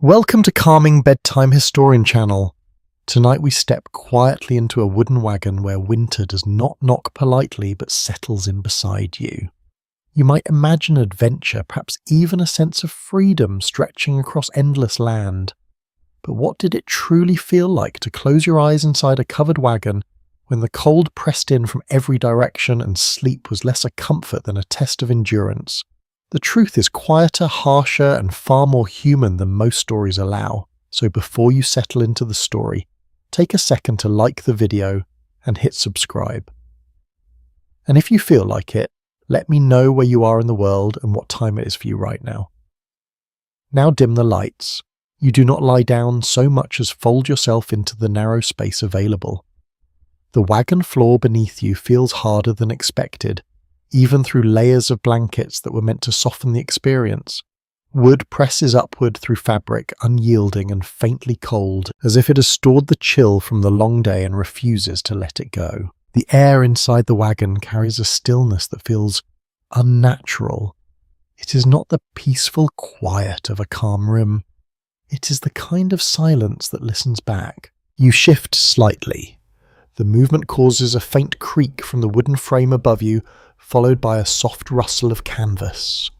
Welcome to Calming Bedtime Historian Channel. Tonight we step quietly into a wooden wagon where winter does not knock politely but settles in beside you. You might imagine adventure, perhaps even a sense of freedom stretching across endless land. But what did it truly feel like to close your eyes inside a covered wagon when the cold pressed in from every direction and sleep was less a comfort than a test of endurance? The truth is quieter, harsher, and far more human than most stories allow, so before you settle into the story, take a second to like the video and hit subscribe. And if you feel like it, let me know where you are in the world and what time it is for you right now. Now dim the lights. You do not lie down so much as fold yourself into the narrow space available. The wagon floor beneath you feels harder than expected, even through layers of blankets that were meant to soften the experience. Wood presses upward through fabric, unyielding and faintly cold, as if it has stored the chill from the long day and refuses to let it go. The air inside the wagon carries a stillness that feels unnatural. It is not the peaceful quiet of a calm room. It is the kind of silence that listens back. You shift slightly. The movement causes a faint creak from the wooden frame above you, followed by a soft rustle of canvas.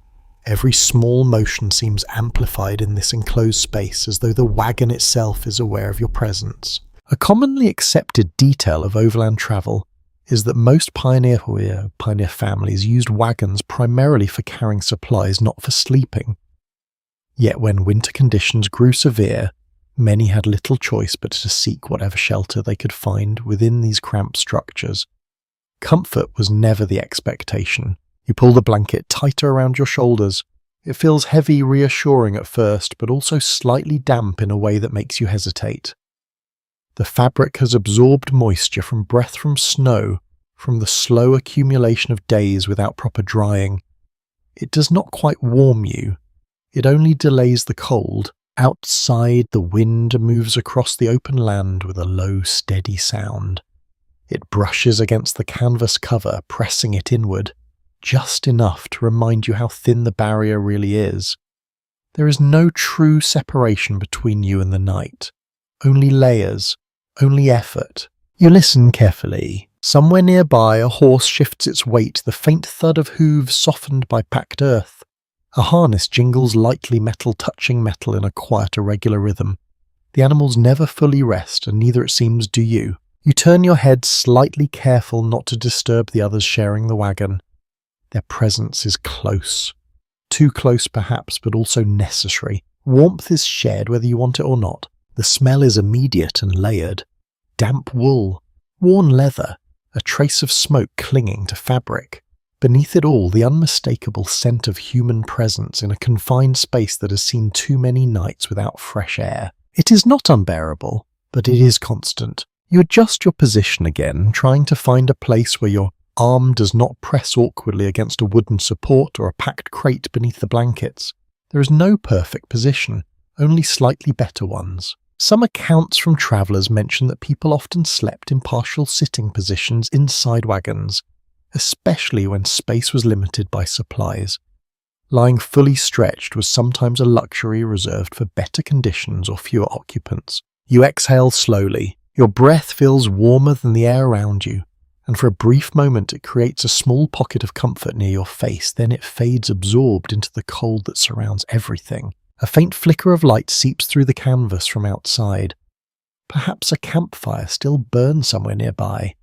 Every small motion seems amplified in this enclosed space, as though the wagon itself is aware of your presence. A commonly accepted detail of overland travel is that most pioneer families used wagons primarily for carrying supplies, not for sleeping. Yet when winter conditions grew severe, many had little choice but to seek whatever shelter they could find within these cramped structures. Comfort was never the expectation. You pull the blanket tighter around your shoulders. It feels heavy, reassuring at first, but also slightly damp in a way that makes you hesitate. The fabric has absorbed moisture from breath from snow, from the slow accumulation of days without proper drying. It does not quite warm you. It only delays the cold. Outside, the wind moves across the open land with a low, steady sound. It brushes against the canvas cover, pressing it inward, just enough to remind you how thin the barrier really is. There is no true separation between you and the night. Only layers, only effort. You listen carefully. Somewhere nearby, a horse shifts its weight, the faint thud of hooves softened by packed earth. A harness jingles lightly, metal touching metal in a quiet, irregular rhythm. The animals never fully rest, and neither, it seems, do you. You turn your head slightly, careful not to disturb the others sharing the wagon. Their presence is close. Too close perhaps, but also necessary. Warmth is shared whether you want it or not. The smell is immediate and layered. Damp wool, worn leather, a trace of smoke clinging to fabric. Beneath it all, the unmistakable scent of human presence in a confined space that has seen too many nights without fresh air. It is not unbearable, but it is constant. You adjust your position again, trying to find a place where your arm does not press awkwardly against a wooden support or a packed crate beneath the blankets. There is no perfect position, only slightly better ones. Some accounts from travellers mention that people often slept in partial sitting positions inside wagons, especially when space was limited by supplies. Lying fully stretched was sometimes a luxury reserved for better conditions or fewer occupants. You exhale slowly. Your breath feels warmer than the air around you, and for a brief moment it creates a small pocket of comfort near your face. Then it fades, absorbed into the cold that surrounds everything. A faint flicker of light seeps through the canvas from outside. Perhaps a campfire still burns somewhere nearby.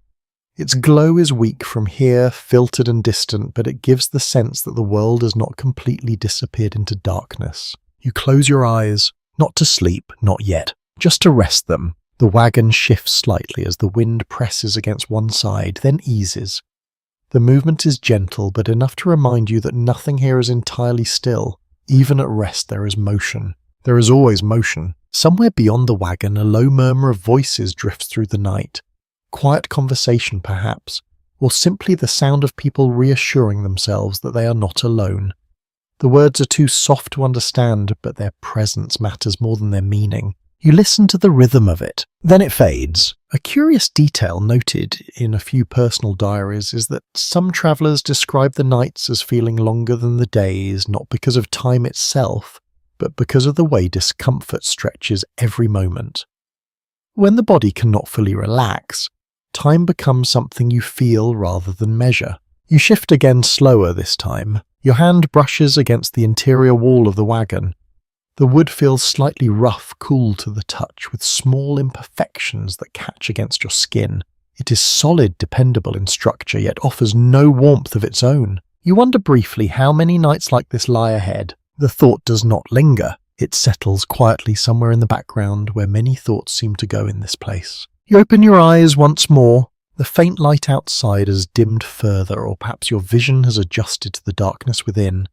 Its glow is weak from here, filtered and distant, but it gives the sense that the world has not completely disappeared into darkness. You close your eyes, not to sleep, not yet, just to rest them. The wagon shifts slightly as the wind presses against one side, then eases. The movement is gentle, but enough to remind you that nothing here is entirely still. Even at rest there is motion. There is always motion. Somewhere beyond the wagon, a low murmur of voices drifts through the night. Quiet conversation, perhaps, or simply the sound of people reassuring themselves that they are not alone. The words are too soft to understand, but their presence matters more than their meaning. You listen to the rhythm of it. Then it fades. A curious detail noted in a few personal diaries is that some travellers describe the nights as feeling longer than the days, not because of time itself, but because of the way discomfort stretches every moment. When the body cannot fully relax, time becomes something you feel rather than measure. You shift again slower this time. Your hand brushes against the interior wall of the wagon. The wood feels slightly rough, cool to the touch, with small imperfections that catch against your skin. It is solid, dependable in structure, yet offers no warmth of its own. You wonder briefly how many nights like this lie ahead. The thought does not linger. It settles quietly somewhere in the background where many thoughts seem to go in this place. You open your eyes once more. The faint light outside has dimmed further, or perhaps your vision has adjusted to the darkness within.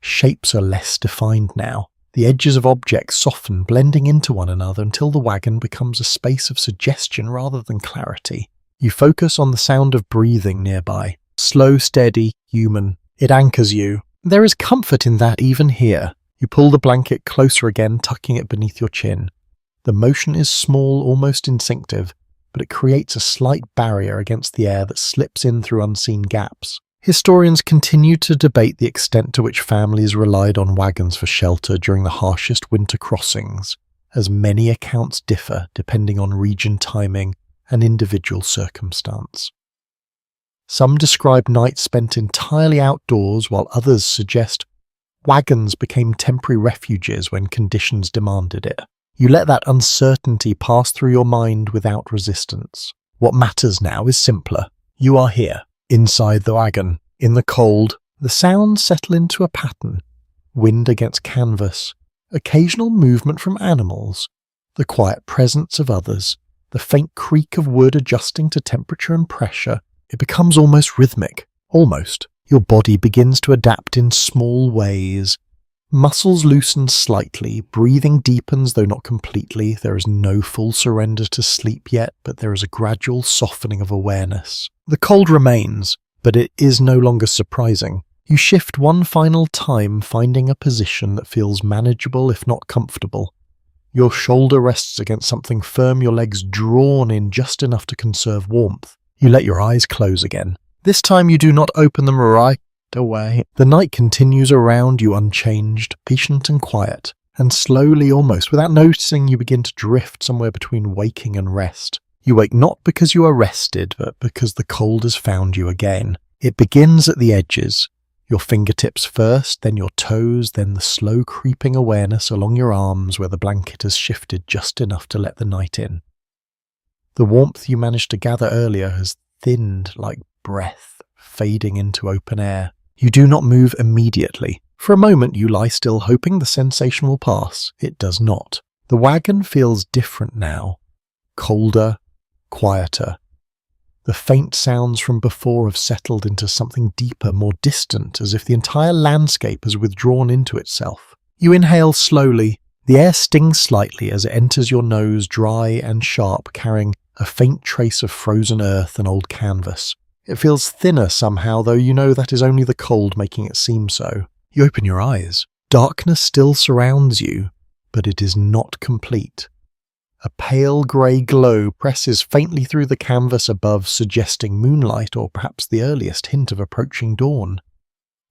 Shapes are less defined now. The edges of objects soften, blending into one another until the wagon becomes a space of suggestion rather than clarity. You focus on the sound of breathing nearby. Slow, steady, human. It anchors you. There is comfort in that even here. You pull the blanket closer again, tucking it beneath your chin. The motion is small, almost instinctive, but it creates a slight barrier against the air that slips in through unseen gaps. Historians continue to debate the extent to which families relied on wagons for shelter during the harshest winter crossings, as many accounts differ depending on region timing and individual circumstance. Some describe nights spent entirely outdoors, while others suggest wagons became temporary refuges when conditions demanded it. You let that uncertainty pass through your mind without resistance. What matters now is simpler. You are here, inside the wagon, in the cold. The sounds settle into a pattern. Wind against canvas, occasional movement from animals, the quiet presence of others, the faint creak of wood adjusting to temperature and pressure. It becomes almost rhythmic. Almost. Your body begins to adapt in small ways. Muscles loosen slightly, breathing deepens though not completely. There is no full surrender to sleep yet, but there is a gradual softening of awareness. The cold remains, but it is no longer surprising. You shift one final time, finding a position that feels manageable if not comfortable. Your shoulder rests against something firm, your legs drawn in just enough to conserve warmth. You let your eyes close again. This time you do not open them right away. The night continues around you unchanged, patient and quiet, and slowly, almost without noticing, you begin to drift somewhere between waking and rest. You wake not because you are rested, but because the cold has found you again. It begins at the edges, your fingertips first, then your toes, then the slow creeping awareness along your arms where the blanket has shifted just enough to let the night in. The warmth you managed to gather earlier has thinned like breath, fading into open air. You do not move immediately. For a moment you lie still, hoping the sensation will pass. It does not. The wagon feels different now. Colder, quieter. The faint sounds from before have settled into something deeper, more distant, as if the entire landscape has withdrawn into itself. You inhale slowly. The air stings slightly as it enters your nose, dry and sharp, carrying a faint trace of frozen earth and old canvas. It feels thinner somehow, though you know that is only the cold making it seem so. You open your eyes. Darkness still surrounds you, but it is not complete. A pale grey glow presses faintly through the canvas above, suggesting moonlight or perhaps the earliest hint of approaching dawn.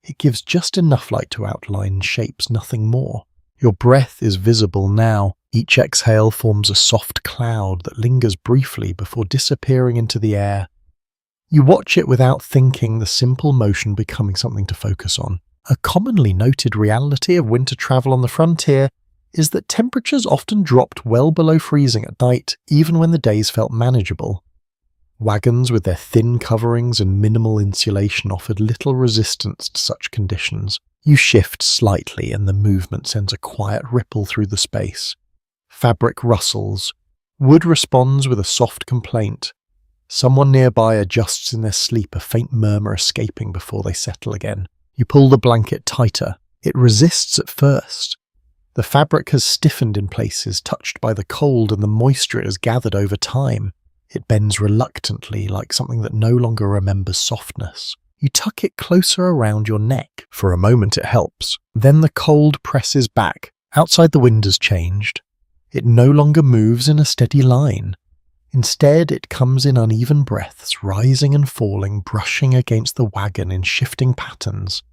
It gives just enough light to outline shapes, nothing more. Your breath is visible now. Each exhale forms a soft cloud that lingers briefly before disappearing into the air. You watch it without thinking, the simple motion becoming something to focus on. A commonly noted reality of winter travel on the frontier is that temperatures often dropped well below freezing at night, even when the days felt manageable. Wagons with their thin coverings and minimal insulation offered little resistance to such conditions. You shift slightly and the movement sends a quiet ripple through the space. Fabric rustles. Wood responds with a soft complaint. Someone nearby adjusts in their sleep, a faint murmur escaping before they settle again. You pull the blanket tighter. It resists at first. The fabric has stiffened in places, touched by the cold, and the moisture it has gathered over time. It bends reluctantly, like something that no longer remembers softness. You tuck it closer around your neck. For a moment it helps. Then the cold presses back. Outside the wind has changed. It no longer moves in a steady line. Instead, it comes in uneven breaths, rising and falling, brushing against the wagon in shifting patterns.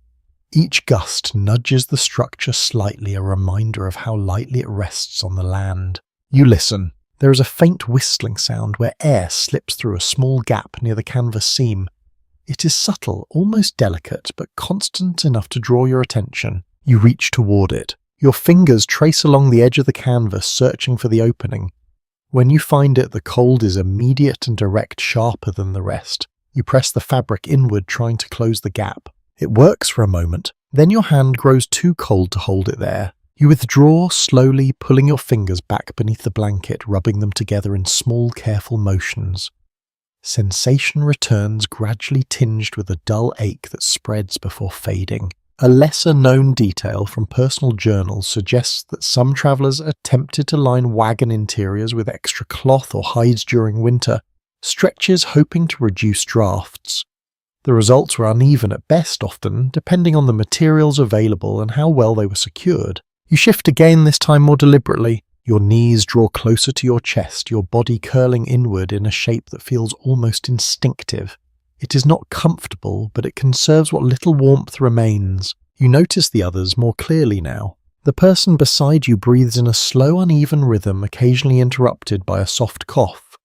Each gust nudges the structure slightly, a reminder of how lightly it rests on the land. You listen. There is a faint whistling sound where air slips through a small gap near the canvas seam. It is subtle, almost delicate, but constant enough to draw your attention. You reach toward it. Your fingers trace along the edge of the canvas, searching for the opening. When you find it, the cold is immediate and direct, sharper than the rest. You press the fabric inward, trying to close the gap. It works for a moment. Then your hand grows too cold to hold it there. You withdraw slowly, pulling your fingers back beneath the blanket, rubbing them together in small, careful motions. Sensation returns, gradually tinged with a dull ache that spreads before fading. A lesser-known detail from personal journals suggests that some travellers attempted to line wagon interiors with extra cloth or hides during winter, stretches hoping to reduce drafts. The results were uneven at best often, depending on the materials available and how well they were secured. You shift again, this time more deliberately. Your knees draw closer to your chest, your body curling inward in a shape that feels almost instinctive. It is not comfortable, but it conserves what little warmth remains. You notice the others more clearly now. The person beside you breathes in a slow, uneven rhythm, occasionally interrupted by a soft cough.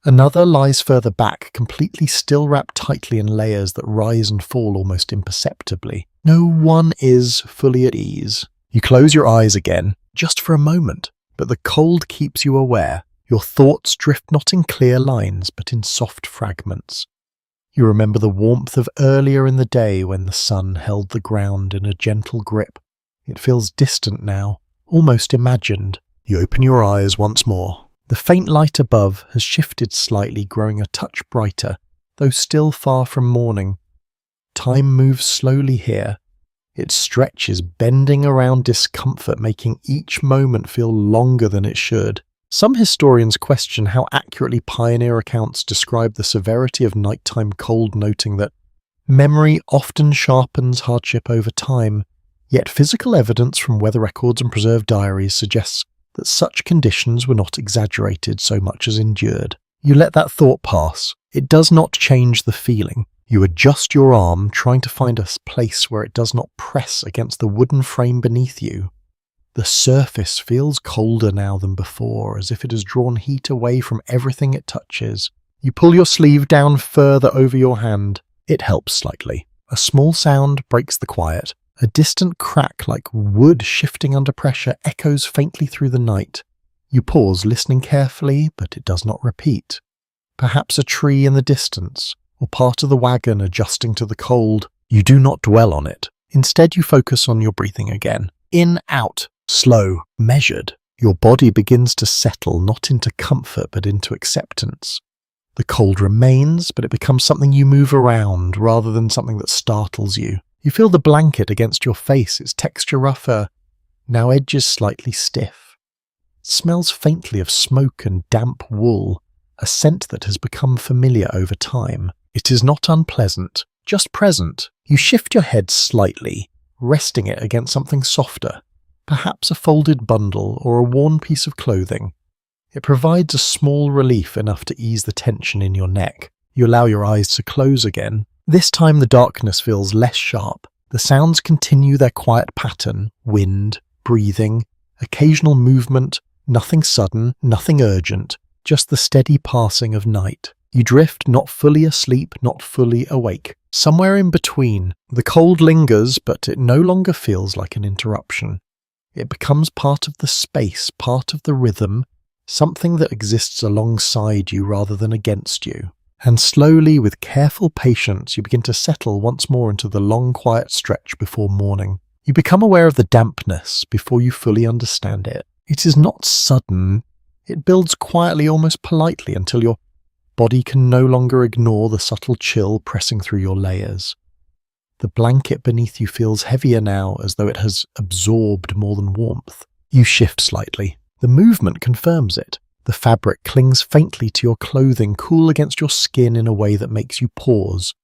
Another lies further back, completely still, wrapped tightly in layers that rise and fall almost imperceptibly. No one is fully at ease. You close your eyes again, just for a moment, but the cold keeps you aware. Your thoughts drift not in clear lines, but in soft fragments. You remember the warmth of earlier in the day when the sun held the ground in a gentle grip. It feels distant now, almost imagined. You open your eyes once more. The faint light above has shifted slightly, growing a touch brighter, though still far from morning. Time moves slowly here. It stretches, bending around discomfort, making each moment feel longer than it should. Some historians question how accurately pioneer accounts describe the severity of nighttime cold, noting that memory often sharpens hardship over time, yet physical evidence from weather records and preserved diaries suggests that such conditions were not exaggerated so much as endured. You let that thought pass. It does not change the feeling. You adjust your arm, trying to find a place where it does not press against the wooden frame beneath you. The surface feels colder now than before, as if it has drawn heat away from everything it touches. You pull your sleeve down further over your hand. It helps slightly. A small sound breaks the quiet. A distant crack like wood shifting under pressure echoes faintly through the night. You pause, listening carefully, but it does not repeat. Perhaps a tree in the distance, or part of the wagon adjusting to the cold. You do not dwell on it. Instead, you focus on your breathing again. In, out, slow, measured. Your body begins to settle, not into comfort, but into acceptance. The cold remains, but it becomes something you move around, rather than something that startles you. You feel the blanket against your face, its texture rougher, now edges slightly stiff. It smells faintly of smoke and damp wool, a scent that has become familiar over time. It is not unpleasant, just present. You shift your head slightly, resting it against something softer, perhaps a folded bundle or a worn piece of clothing. It provides a small relief, enough to ease the tension in your neck. You allow your eyes to close again. This time the darkness feels less sharp. The sounds continue their quiet pattern: wind, breathing, occasional movement, nothing sudden, nothing urgent, just the steady passing of night. You drift, not fully asleep, not fully awake. Somewhere in between. The cold lingers, but it no longer feels like an interruption. It becomes part of the space, part of the rhythm, something that exists alongside you rather than against you. And slowly, with careful patience, you begin to settle once more into the long, quiet stretch before morning. You become aware of the dampness before you fully understand it. It is not sudden. It builds quietly, almost politely, until your body can no longer ignore the subtle chill pressing through your layers. The blanket beneath you feels heavier now, as though it has absorbed more than warmth. You shift slightly. The movement confirms it. The fabric clings faintly to your clothing, cool against your skin in a way that makes you pause.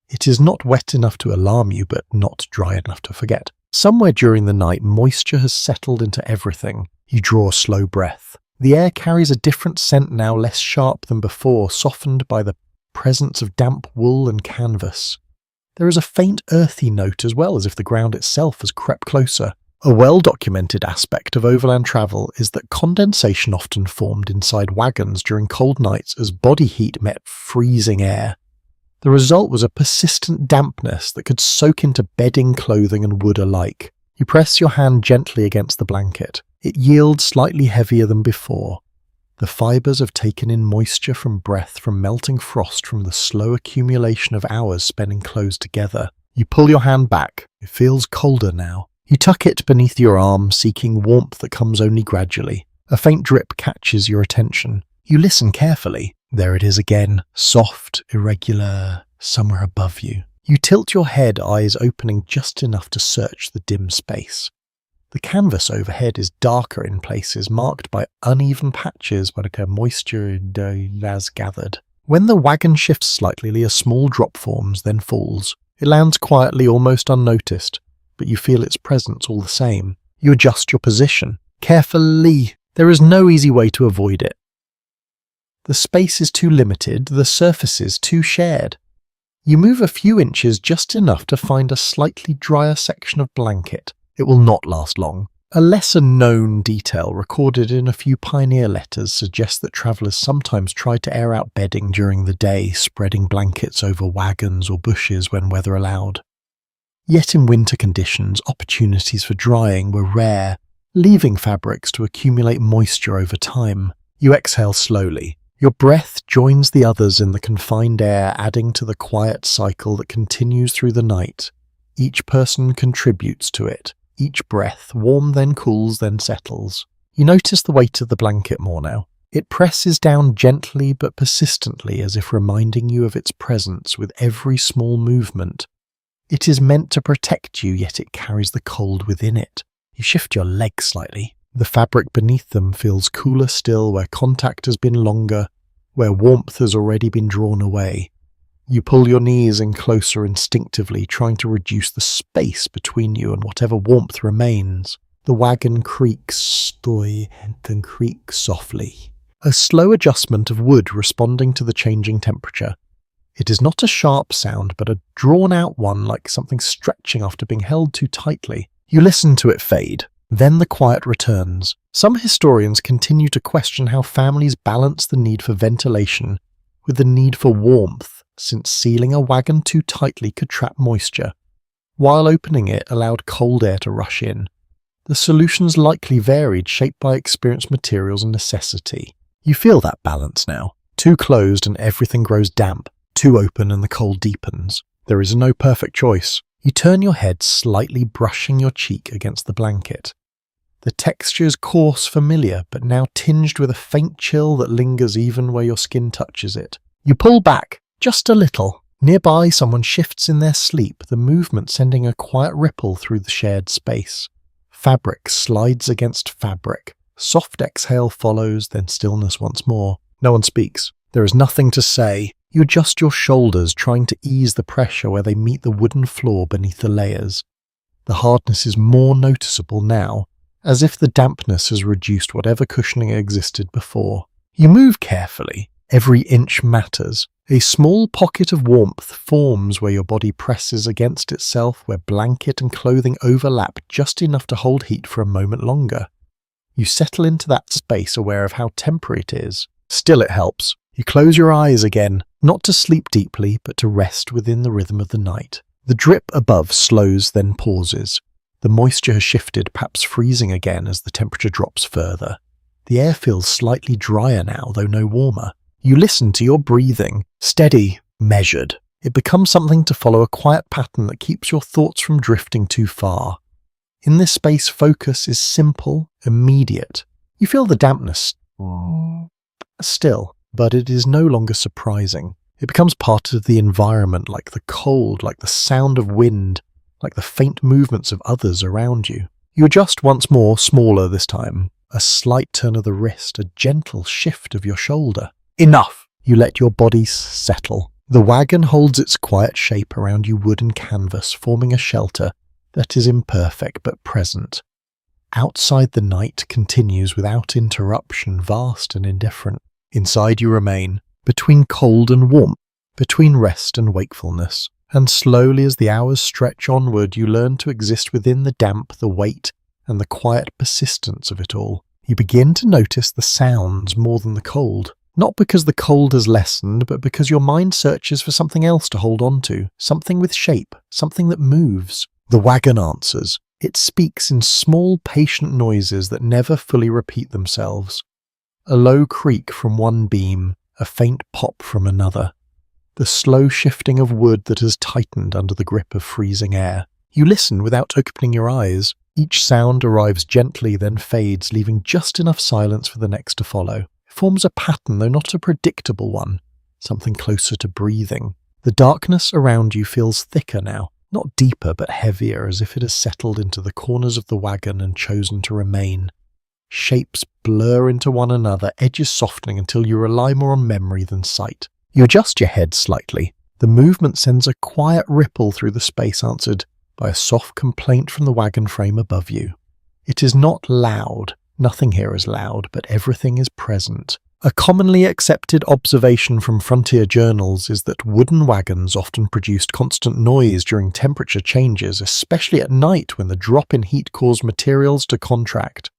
It is not wet enough to alarm you, but not dry enough to forget. Somewhere during the night, moisture has settled into everything. You draw a slow breath. The air carries a different scent now, less sharp than before, softened by the presence of damp wool and canvas. There is a faint earthy note as well, as if the ground itself has crept closer. A well-documented aspect of overland travel is that condensation often formed inside wagons during cold nights as body heat met freezing air. The result was a persistent dampness that could soak into bedding, clothing and wood alike. You press your hand gently against the blanket. It yields slightly heavier than before. The fibres have taken in moisture from breath from melting frost from the slow accumulation of hours spent enclosed together. You pull your hand back. It feels colder now. You tuck it beneath your arm, seeking warmth that comes only gradually. A faint drip catches your attention. You listen carefully. There it is again, soft, irregular, somewhere above you. You tilt your head, eyes opening just enough to search the dim space. The canvas overhead is darker in places, marked by uneven patches where moisture has gathered. When the wagon shifts slightly, a small drop forms, then falls. It lands quietly, almost unnoticed, but you feel its presence all the same. You adjust your position. Carefully. There is no easy way to avoid it. The space is too limited, the surfaces too shared. You move a few inches, just enough to find a slightly drier section of blanket. It will not last long. A lesser-known detail recorded in a few pioneer letters suggests that travellers sometimes tried to air out bedding during the day, spreading blankets over wagons or bushes when weather allowed. Yet in winter conditions, opportunities for drying were rare, leaving fabrics to accumulate moisture over time. You exhale slowly. Your breath joins the others in the confined air, adding to the quiet cycle that continues through the night. Each person contributes to it. Each breath, warm then cools then settles. You notice the weight of the blanket more now. It presses down gently but persistently, as if reminding you of its presence with every small movement. It is meant to protect you, yet it carries the cold within it. You shift your legs slightly. The fabric beneath them feels cooler still, where contact has been longer, where warmth has already been drawn away. You pull your knees in closer instinctively, trying to reduce the space between you and whatever warmth remains. The wagon creaks, then creaks softly. A slow adjustment of wood responding to the changing temperature. It is not a sharp sound, but a drawn-out one, like something stretching after being held too tightly. You listen to it fade. Then the quiet returns. Some historians continue to question how families balance the need for ventilation with the need for warmth, since sealing a wagon too tightly could trap moisture, while opening it allowed cold air to rush in. The solutions likely varied, shaped by experienced materials and necessity. You feel that balance now. Too closed and everything grows damp. Too open and the cold deepens. There is no perfect choice. You turn your head slightly, brushing your cheek against the blanket. The texture is coarse, familiar, but now tinged with a faint chill that lingers even where your skin touches it. You pull back, just a little. Nearby, someone shifts in their sleep, the movement sending a quiet ripple through the shared space. Fabric slides against fabric. Soft exhale follows, then stillness once more. No one speaks. There is nothing to say. You adjust your shoulders, trying to ease the pressure where they meet the wooden floor beneath the layers. The hardness is more noticeable now, as if the dampness has reduced whatever cushioning existed before. You move carefully. Every inch matters. A small pocket of warmth forms where your body presses against itself, where blanket and clothing overlap just enough to hold heat for a moment longer. You settle into that space, aware of how temporary it is. Still, it helps. You close your eyes again, not to sleep deeply, but to rest within the rhythm of the night. The drip above slows, then pauses. The moisture has shifted, perhaps freezing again as the temperature drops further. The air feels slightly drier now, though no warmer. You listen to your breathing, steady, measured. It becomes something to follow a quiet pattern that keeps your thoughts from drifting too far. In this space, focus is simple, immediate. You feel the dampness still, but it is no longer surprising. It becomes part of the environment, like the cold, like the sound of wind, like the faint movements of others around you. You adjust once more, smaller this time. A slight turn of the wrist, a gentle shift of your shoulder. Enough! You let your body settle. The wagon holds its quiet shape around you, wood and canvas, forming a shelter that is imperfect but present. Outside, the night continues without interruption, vast and indifferent. Inside you remain, between cold and warmth, between rest and wakefulness. And slowly as the hours stretch onward, you learn to exist within the damp, the weight, and the quiet persistence of it all. You begin to notice the sounds more than the cold. Not because the cold has lessened, but because your mind searches for something else to hold on to, something with shape, something that moves. The wagon answers. It speaks in small, patient noises that never fully repeat themselves. A low creak from one beam, a faint pop from another. The slow shifting of wood that has tightened under the grip of freezing air. You listen without opening your eyes. Each sound arrives gently, then fades, leaving just enough silence for the next to follow. It forms a pattern, though not a predictable one, something closer to breathing. The darkness around you feels thicker now, not deeper but heavier, as if it has settled into the corners of the wagon and chosen to remain. Shapes blur into one another, edges softening until you rely more on memory than sight. You adjust your head slightly. The movement sends a quiet ripple through the space, answered by a soft complaint from the wagon frame above you. It is not loud. Nothing here is loud, but everything is present. A commonly accepted observation from frontier journals is that wooden wagons often produced constant noise during temperature changes, especially at night when the drop in heat caused materials to contract.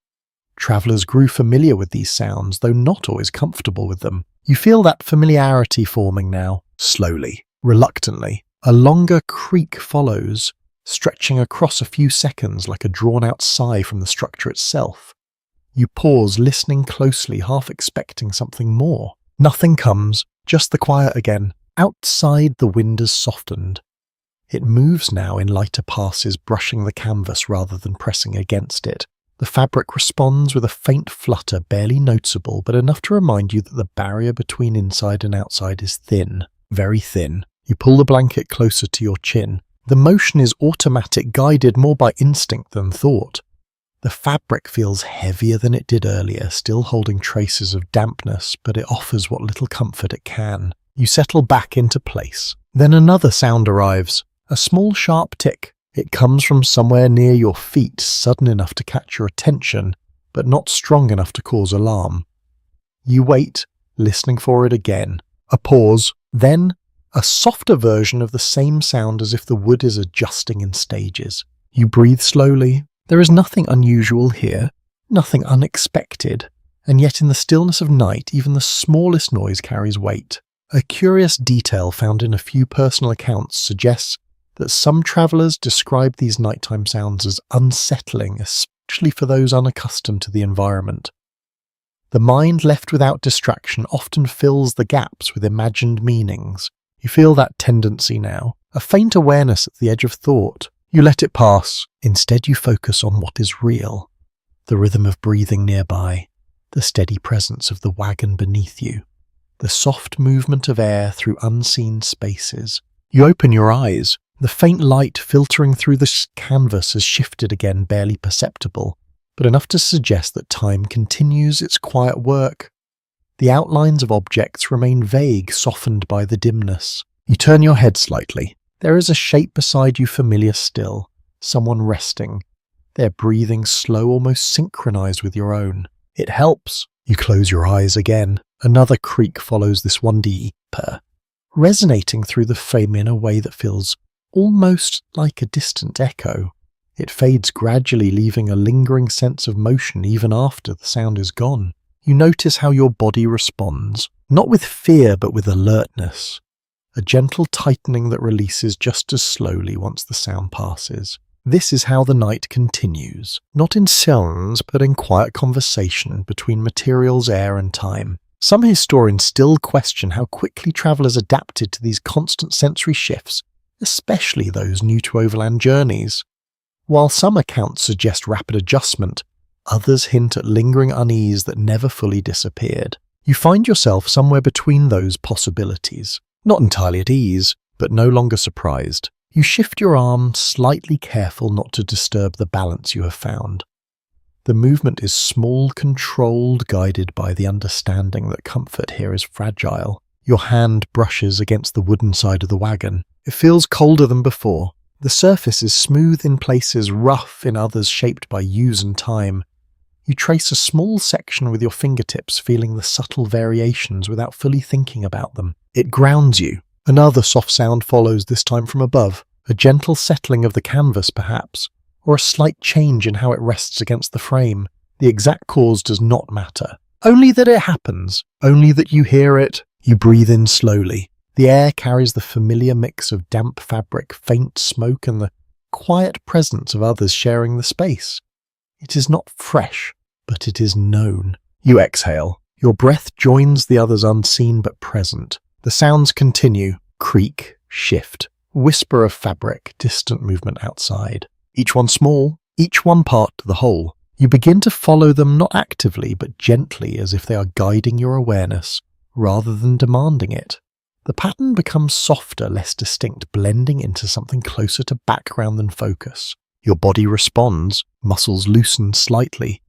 Travellers grew familiar with these sounds, though not always comfortable with them. You feel that familiarity forming now, slowly, reluctantly. A longer creak follows, stretching across a few seconds like a drawn-out sigh from the structure itself. You pause, listening closely, half expecting something more. Nothing comes, just the quiet again. Outside, the wind has softened. It moves now in lighter passes, brushing the canvas rather than pressing against it. The fabric responds with a faint flutter, barely noticeable, but enough to remind you that the barrier between inside and outside is thin, very thin. You pull the blanket closer to your chin. The motion is automatic, guided more by instinct than thought. The fabric feels heavier than it did earlier, still holding traces of dampness, but it offers what little comfort it can. You settle back into place. Then another sound arrives, a small sharp tick. It comes from somewhere near your feet, sudden enough to catch your attention, but not strong enough to cause alarm. You wait, listening for it again. A pause, then a softer version of the same sound, as if the wood is adjusting in stages. You breathe slowly. There is nothing unusual here, nothing unexpected, and yet in the stillness of night, even the smallest noise carries weight. A curious detail found in a few personal accounts suggests that some travellers describe these nighttime sounds as unsettling, especially for those unaccustomed to the environment. The mind left without distraction often fills the gaps with imagined meanings. You feel that tendency now, a faint awareness at the edge of thought. You let it pass. Instead, you focus on what is real. The rhythm of breathing nearby, the steady presence of the wagon beneath you, the soft movement of air through unseen spaces. You open your eyes. The faint light filtering through the canvas has shifted again, barely perceptible, but enough to suggest that time continues its quiet work. The outlines of objects remain vague, softened by the dimness. You turn your head slightly. There is a shape beside you, familiar still, someone resting, their breathing slow, almost synchronized with your own. It helps. You close your eyes again. Another creak follows this one deeper, resonating through the frame in a way that feels almost like a distant echo. It fades gradually, leaving a lingering sense of motion even after the sound is gone. You notice how your body responds, not with fear but with alertness. A gentle tightening that releases just as slowly once the sound passes. This is how the night continues, not in sounds but in quiet conversation between materials, air and time. Some historians still question how quickly travellers adapted to these constant sensory shifts, especially those new to overland journeys. While some accounts suggest rapid adjustment, others hint at lingering unease that never fully disappeared. You find yourself somewhere between those possibilities. Not entirely at ease, but no longer surprised. You shift your arm, slightly careful not to disturb the balance you have found. The movement is small, controlled, guided by the understanding that comfort here is fragile. Your hand brushes against the wooden side of the wagon. It feels colder than before. The surface is smooth in places, rough in others, shaped by use and time. You trace a small section with your fingertips, feeling the subtle variations without fully thinking about them. It grounds you. Another soft sound follows, this time from above, a gentle settling of the canvas perhaps, or a slight change in how it rests against the frame. The exact cause does not matter. Only that it happens, only that you hear it. You breathe in slowly. The air carries the familiar mix of damp fabric, faint smoke, and the quiet presence of others sharing the space. It is not fresh, but it is known. You exhale. Your breath joins the others unseen but present. The sounds continue. Creak, shift, whisper of fabric, distant movement outside. Each one small, each one part to the whole. You begin to follow them not actively but gently, as if they are guiding your awareness rather than demanding it. The pattern becomes softer, less distinct, blending into something closer to background than focus. Your body responds, muscles loosen slightly,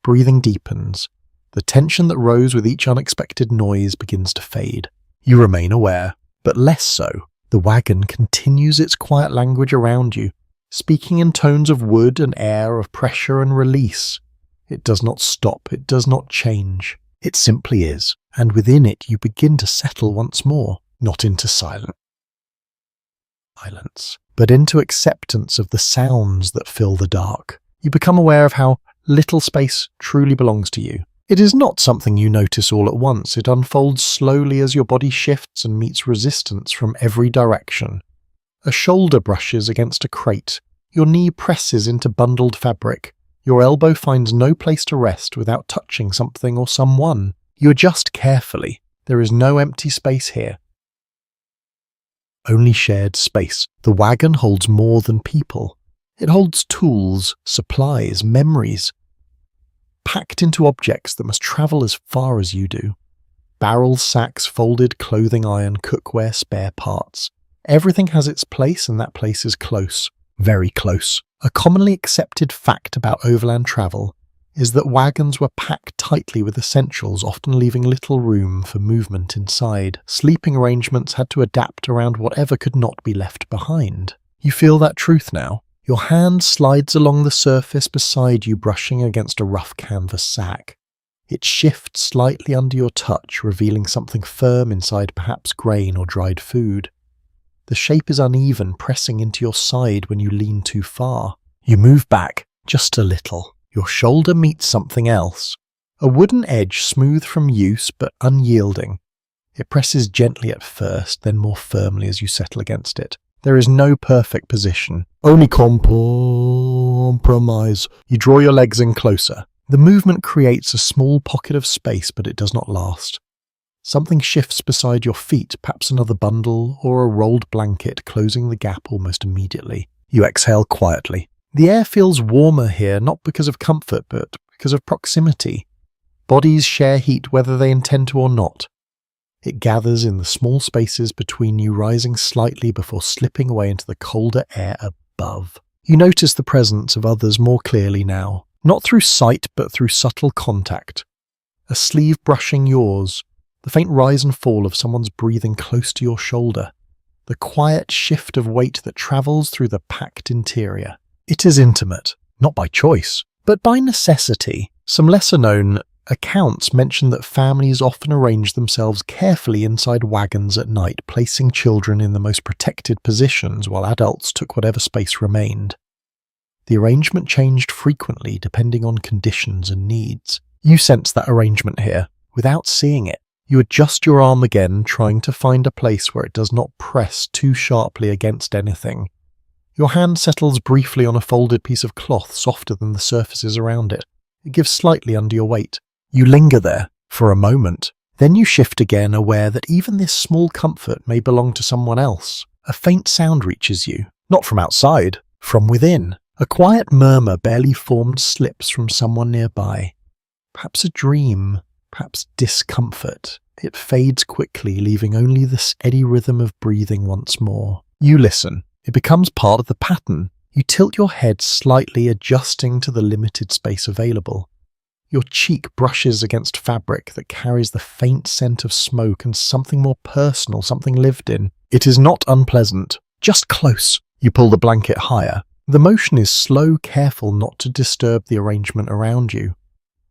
breathing deepens. The tension that rose with each unexpected noise begins to fade. You remain aware, but less so. The wagon continues its quiet language around you, speaking in tones of wood and air, of pressure and release. It does not stop, it does not change. It simply is, and within it you begin to settle once more, not into silence, but into acceptance of the sounds that fill the dark. You become aware of how little space truly belongs to you. It is not something you notice all at once. It unfolds slowly as your body shifts and meets resistance from every direction. A shoulder brushes against a crate. Your knee presses into bundled fabric. Your elbow finds no place to rest without touching something or someone. You adjust carefully. There is no empty space here. Only shared space. The wagon holds more than people. It holds tools, supplies, memories, packed into objects that must travel as far as you do. Barrels, sacks, folded clothing iron, cookware, spare parts. Everything has its place, and that place is close. Very close. A commonly accepted fact about overland travel is that wagons were packed tightly with essentials, often leaving little room for movement inside. Sleeping arrangements had to adapt around whatever could not be left behind. You feel that truth now. Your hand slides along the surface beside you, brushing against a rough canvas sack. It shifts slightly under your touch, revealing something firm inside, perhaps grain or dried food. The shape is uneven, pressing into your side when you lean too far. You move back, just a little. Your shoulder meets something else. A wooden edge, smooth from use but unyielding. It presses gently at first, then more firmly as you settle against it. There is no perfect position, only compromise. You draw your legs in closer. The movement creates a small pocket of space, but it does not last. Something shifts beside your feet, perhaps another bundle or a rolled blanket, closing the gap almost immediately. You exhale quietly. The air feels warmer here, not because of comfort, but because of proximity. Bodies share heat whether they intend to or not. It gathers in the small spaces between you, rising slightly before slipping away into the colder air above. You notice the presence of others more clearly now, not through sight but through subtle contact. A sleeve brushing yours, the faint rise and fall of someone's breathing close to your shoulder, the quiet shift of weight that travels through the packed interior. It is intimate, not by choice, but by necessity. Some lesser-known accounts mention that families often arrange themselves carefully inside wagons at night, placing children in the most protected positions while adults took whatever space remained. The arrangement changed frequently depending on conditions and needs. You sense that arrangement here, without seeing it. You adjust your arm again, trying to find a place where it does not press too sharply against anything. Your hand settles briefly on a folded piece of cloth, softer than the surfaces around it. It gives slightly under your weight. You linger there, for a moment. Then you shift again, aware that even this small comfort may belong to someone else. A faint sound reaches you, not from outside, from within. A quiet murmur, barely formed, slips from someone nearby. Perhaps a dream, perhaps discomfort. It fades quickly, leaving only the steady rhythm of breathing once more. You listen. It becomes part of the pattern. You tilt your head slightly, adjusting to the limited space available. Your cheek brushes against fabric that carries the faint scent of smoke and something more personal, something lived in. It is not unpleasant, just close. You pull the blanket higher. The motion is slow, careful not to disturb the arrangement around you.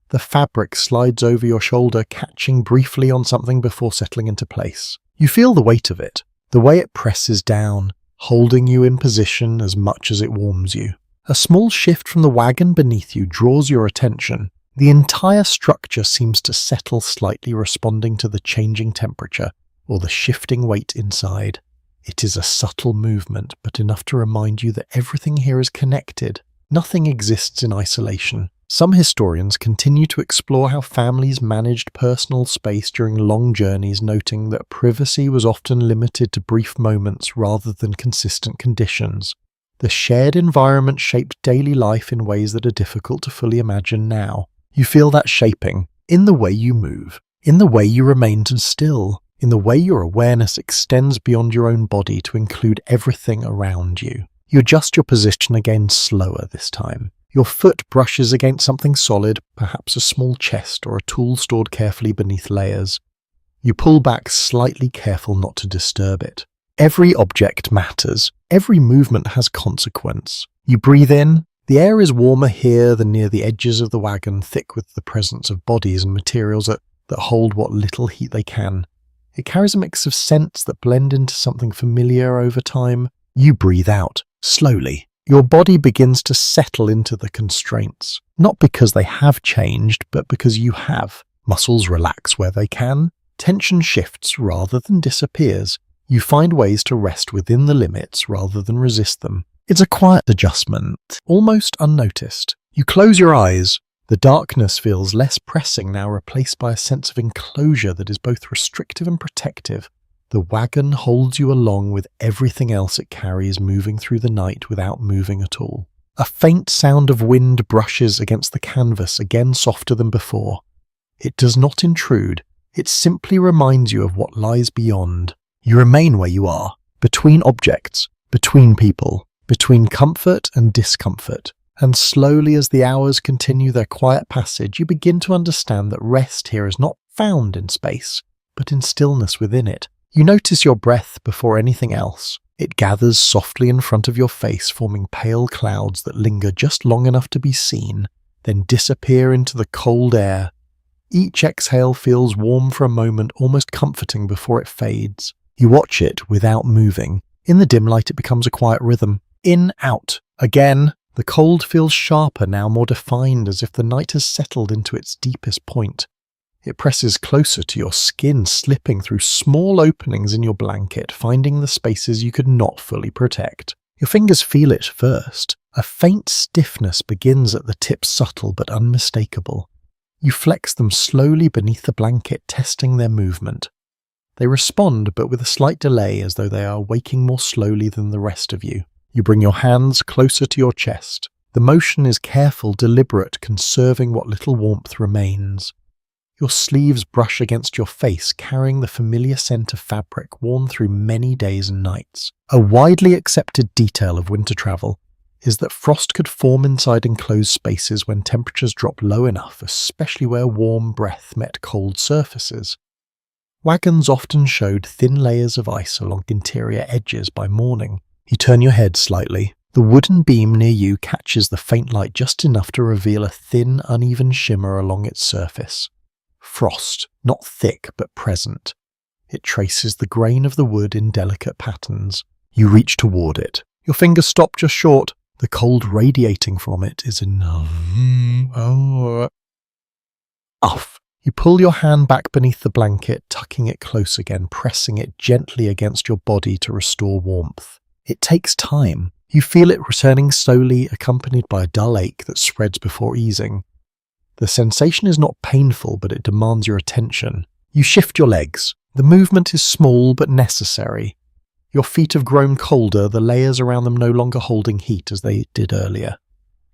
The fabric slides over your shoulder, catching briefly on something before settling into place. You feel the weight of it, The way it presses down, holding you in position as much as it warms you. A small shift from the wagon beneath you draws your attention. The entire structure seems to settle slightly, responding to the changing temperature or the shifting weight inside. It is a subtle movement, but enough to remind you that everything here is connected. Nothing exists in isolation. Some historians continue to explore how families managed personal space during long journeys, noting that privacy was often limited to brief moments rather than consistent conditions. The shared environment shaped daily life in ways that are difficult to fully imagine now. You feel that shaping in the way you move, in the way you remain still, in the way your awareness extends beyond your own body to include everything around you. You adjust your position again, slower this time. Your foot brushes against something solid, perhaps a small chest or a tool stored carefully beneath layers. You pull back slightly, careful not to disturb it. Every object matters. Every movement has consequence. You breathe in. The air is warmer here than near the edges of the wagon, thick with the presence of bodies and materials that hold what little heat they can. It carries a mix of scents that blend into something familiar over time. You breathe out, slowly. Your body begins to settle into the constraints, not because they have changed, but because you have. Muscles relax where they can. Tension shifts rather than disappears. You find ways to rest within the limits rather than resist them. It's a quiet adjustment, almost unnoticed. You close your eyes. The darkness feels less pressing now, replaced by a sense of enclosure that is both restrictive and protective. The wagon holds you along with everything else it carries, moving through the night without moving at all. A faint sound of wind brushes against the canvas, again softer than before. It does not intrude. It simply reminds you of what lies beyond. You remain where you are, between objects, between people, between comfort and discomfort. And slowly, as the hours continue their quiet passage, you begin to understand that rest here is not found in space, but in stillness within it. You notice your breath before anything else. It gathers softly in front of your face, forming pale clouds that linger just long enough to be seen, then disappear into the cold air. Each exhale feels warm for a moment, almost comforting before it fades. You watch it without moving. In the dim light, it becomes a quiet rhythm. In, out. Again. The cold feels sharper now, more defined, as if the night has settled into its deepest point. It presses closer to your skin, slipping through small openings in your blanket, finding the spaces you could not fully protect. Your fingers feel it first. A faint stiffness begins at the tips, subtle but unmistakable. You flex them slowly beneath the blanket, testing their movement. They respond, but with a slight delay, as though they are waking more slowly than the rest of you. You bring your hands closer to your chest. The motion is careful, deliberate, conserving what little warmth remains. Your sleeves brush against your face, carrying the familiar scent of fabric worn through many days and nights. A widely accepted detail of winter travel is that frost could form inside enclosed spaces when temperatures drop low enough, especially where warm breath met cold surfaces. Wagons often showed thin layers of ice along interior edges by morning. You turn your head slightly. The wooden beam near you catches the faint light just enough to reveal a thin, uneven shimmer along its surface. Frost, not thick but present. It traces the grain of the wood in delicate patterns. You reach toward it. Your fingers stop just short. The cold radiating from it is enough. You pull your hand back beneath the blanket, tucking it close again, pressing it gently against your body to restore warmth. It takes time. You feel it returning slowly, accompanied by a dull ache that spreads before easing. The sensation is not painful, but it demands your attention. You shift your legs. The movement is small but necessary. Your feet have grown colder, the layers around them no longer holding heat as they did earlier.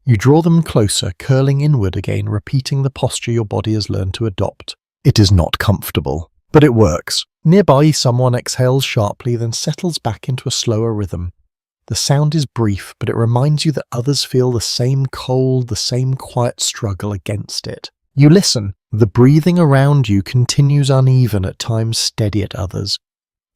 You draw them closer, curling inward again, repeating the posture your body has learned to adopt. It is not comfortable, but it works. Nearby, someone exhales sharply, then settles back into a slower rhythm. The sound is brief, but it reminds you that others feel the same cold, the same quiet struggle against it. You listen. The breathing around you continues uneven, at times steady at others.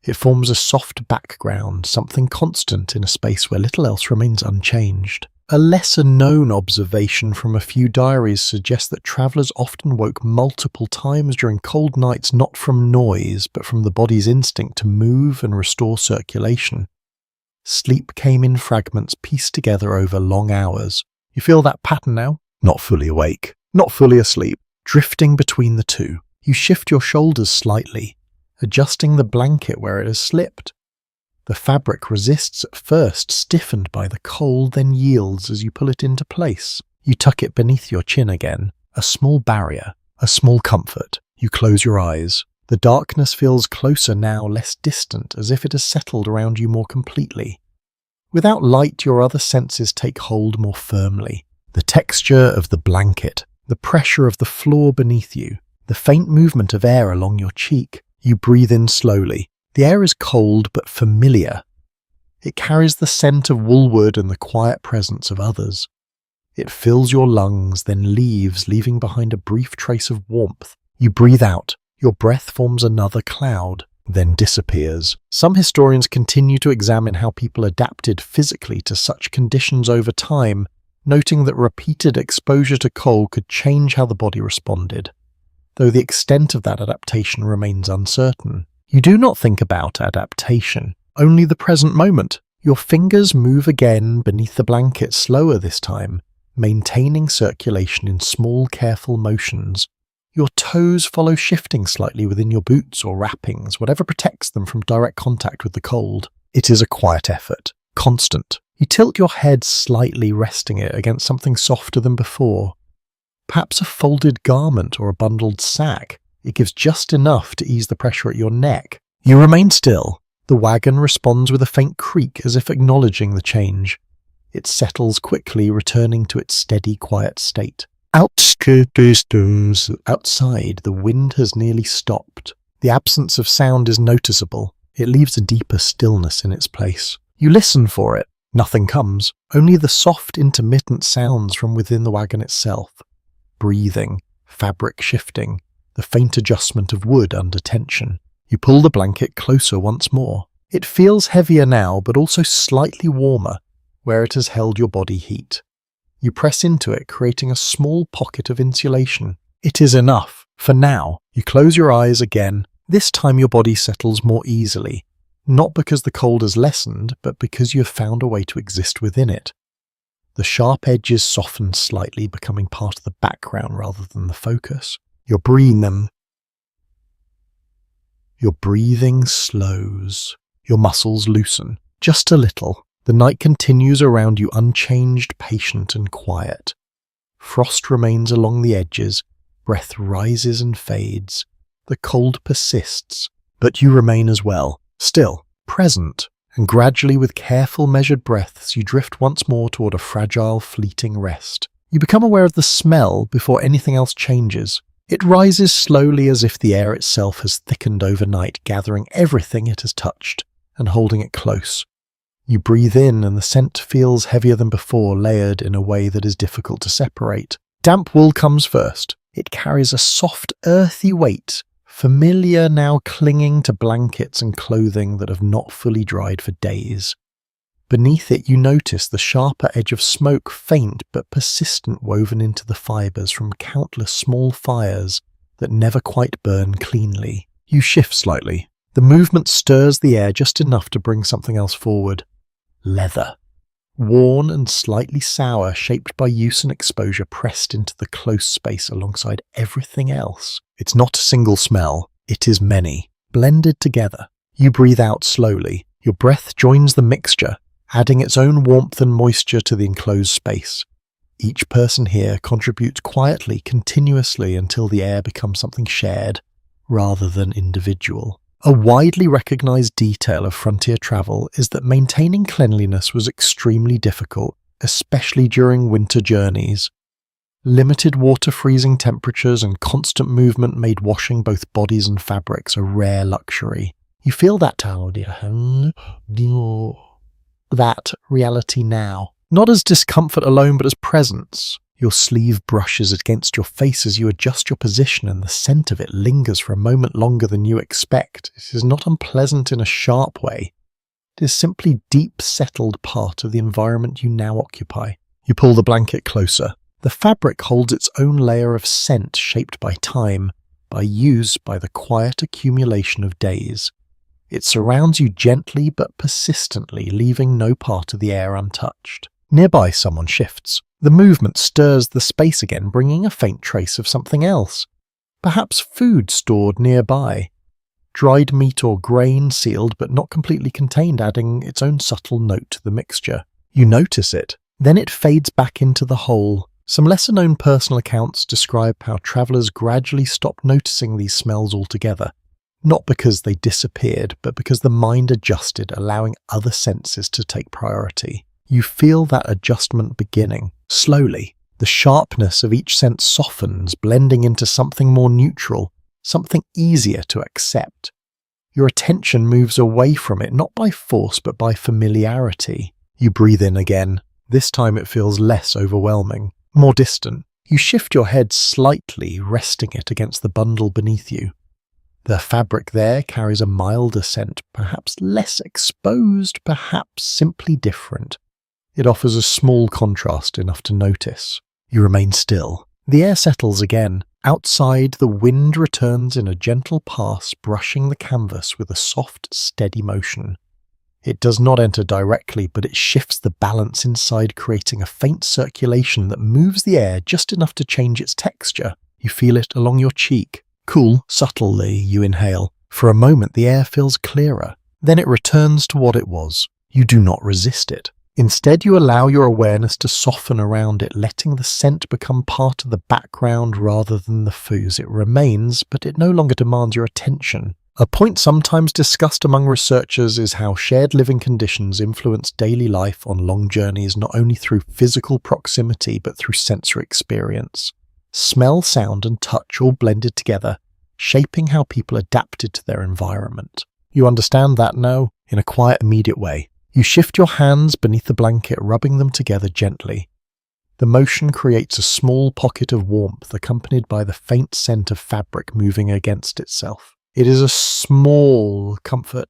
It forms a soft background, something constant in a space where little else remains unchanged. A lesser-known observation from a few diaries suggests that travellers often woke multiple times during cold nights not from noise, but from the body's instinct to move and restore circulation. Sleep came in fragments pieced together over long hours. You feel that pattern now? Not fully awake, not fully asleep, drifting between the two. You shift your shoulders slightly, adjusting the blanket where it has slipped. The fabric resists at first, stiffened by the cold, then yields as you pull it into place. You tuck it beneath your chin again, a small barrier, a small comfort. You close your eyes. The darkness feels closer now, less distant, as if it has settled around you more completely. Without light, your other senses take hold more firmly. The texture of the blanket, the pressure of the floor beneath you, the faint movement of air along your cheek. You breathe in slowly. The air is cold but familiar. It carries the scent of woolwood and the quiet presence of others. It fills your lungs, then leaves, leaving behind a brief trace of warmth. You breathe out. Your breath forms another cloud, then disappears. Some historians continue to examine how people adapted physically to such conditions over time, noting that repeated exposure to cold could change how the body responded, though the extent of that adaptation remains uncertain. You do not think about adaptation, only the present moment. Your fingers move again beneath the blanket, slower this time, maintaining circulation in small, careful motions. Your toes follow, shifting slightly within your boots or wrappings, whatever protects them from direct contact with the cold. It is a quiet effort, constant. You tilt your head slightly, resting it against something softer than before. Perhaps a folded garment or a bundled sack. It gives just enough to ease the pressure at your neck. You remain still. The wagon responds with a faint creak as if acknowledging the change. It settles quickly, returning to its steady, quiet state. Outside, the wind has nearly stopped. The absence of sound is noticeable. It leaves a deeper stillness in its place. You listen for it. Nothing comes. Only the soft, intermittent sounds from within the wagon itself. Breathing, fabric shifting, the faint adjustment of wood under tension. You pull the blanket closer once more. It feels heavier now, but also slightly warmer, where it has held your body heat. You press into it, creating a small pocket of insulation. It is enough, for now. You close your eyes again. This time your body settles more easily, not because the cold has lessened, but because you have found a way to exist within it. The sharp edges soften slightly, becoming part of the background rather than the focus. Your breathing slows. Your muscles loosen, just a little. The night continues around you unchanged, patient and quiet. Frost remains along the edges. Breath rises and fades. The cold persists, but you remain as well, still, present. And gradually, with careful, measured breaths, you drift once more toward a fragile, fleeting rest. You become aware of the smell before anything else changes. It rises slowly as if the air itself has thickened overnight, gathering everything it has touched and holding it close. You breathe in and the scent feels heavier than before, layered in a way that is difficult to separate. Damp wool comes first. It carries a soft, earthy weight, familiar now, clinging to blankets and clothing that have not fully dried for days. Beneath it you notice the sharper edge of smoke, faint but persistent, woven into the fibres from countless small fires that never quite burn cleanly. You shift slightly. The movement stirs the air just enough to bring something else forward. Leather. Worn and slightly sour, shaped by use and exposure, pressed into the close space alongside everything else. It's not a single smell, it is many, blended together. You breathe out slowly. Your breath joins the mixture, adding its own warmth and moisture to the enclosed space. Each person here contributes quietly, continuously, until the air becomes something shared, rather than individual. A widely recognized detail of frontier travel is that maintaining cleanliness was extremely difficult, especially during winter journeys. Limited water freezing temperatures and constant movement made washing both bodies and fabrics a rare luxury. You feel that reality now. Not as discomfort alone, but as presence. Your sleeve brushes against your face as you adjust your position, and the scent of it lingers for a moment longer than you expect. It is not unpleasant in a sharp way. It is simply deep, settled part of the environment you now occupy. You pull the blanket closer. The fabric holds its own layer of scent shaped by time, by use, by the quiet accumulation of days. It surrounds you gently but persistently, leaving no part of the air untouched. Nearby, someone shifts. The movement stirs the space again, bringing a faint trace of something else. Perhaps food stored nearby. Dried meat or grain, sealed but not completely contained, adding its own subtle note to the mixture. You notice it. Then it fades back into the whole. Some lesser-known personal accounts describe how travellers gradually stopped noticing these smells altogether. Not because they disappeared, but because the mind adjusted, allowing other senses to take priority. You feel that adjustment beginning. Slowly, the sharpness of each sense softens, blending into something more neutral, something easier to accept. Your attention moves away from it, not by force, but by familiarity. You breathe in again. This time it feels less overwhelming, more distant. You shift your head slightly, resting it against the bundle beneath you. The fabric there carries a milder scent, perhaps less exposed, perhaps simply different. It offers a small contrast, enough to notice. You remain still. The air settles again. Outside, the wind returns in a gentle pass, brushing the canvas with a soft, steady motion. It does not enter directly, but it shifts the balance inside, creating a faint circulation that moves the air just enough to change its texture. You feel it along your cheek. Cool, subtly, you inhale. For a moment, the air feels clearer. Then it returns to what it was. You do not resist it. Instead, you allow your awareness to soften around it, letting the scent become part of the background rather than the foods. It remains, but it no longer demands your attention. A point sometimes discussed among researchers is how shared living conditions influence daily life on long journeys, not only through physical proximity, but through sensory experience. Smell, sound, and touch all blended together, shaping how people adapted to their environment. You understand that now, in a quiet, immediate way. You shift your hands beneath the blanket, rubbing them together gently. The motion creates a small pocket of warmth, accompanied by the faint scent of fabric moving against itself. It is a small comfort,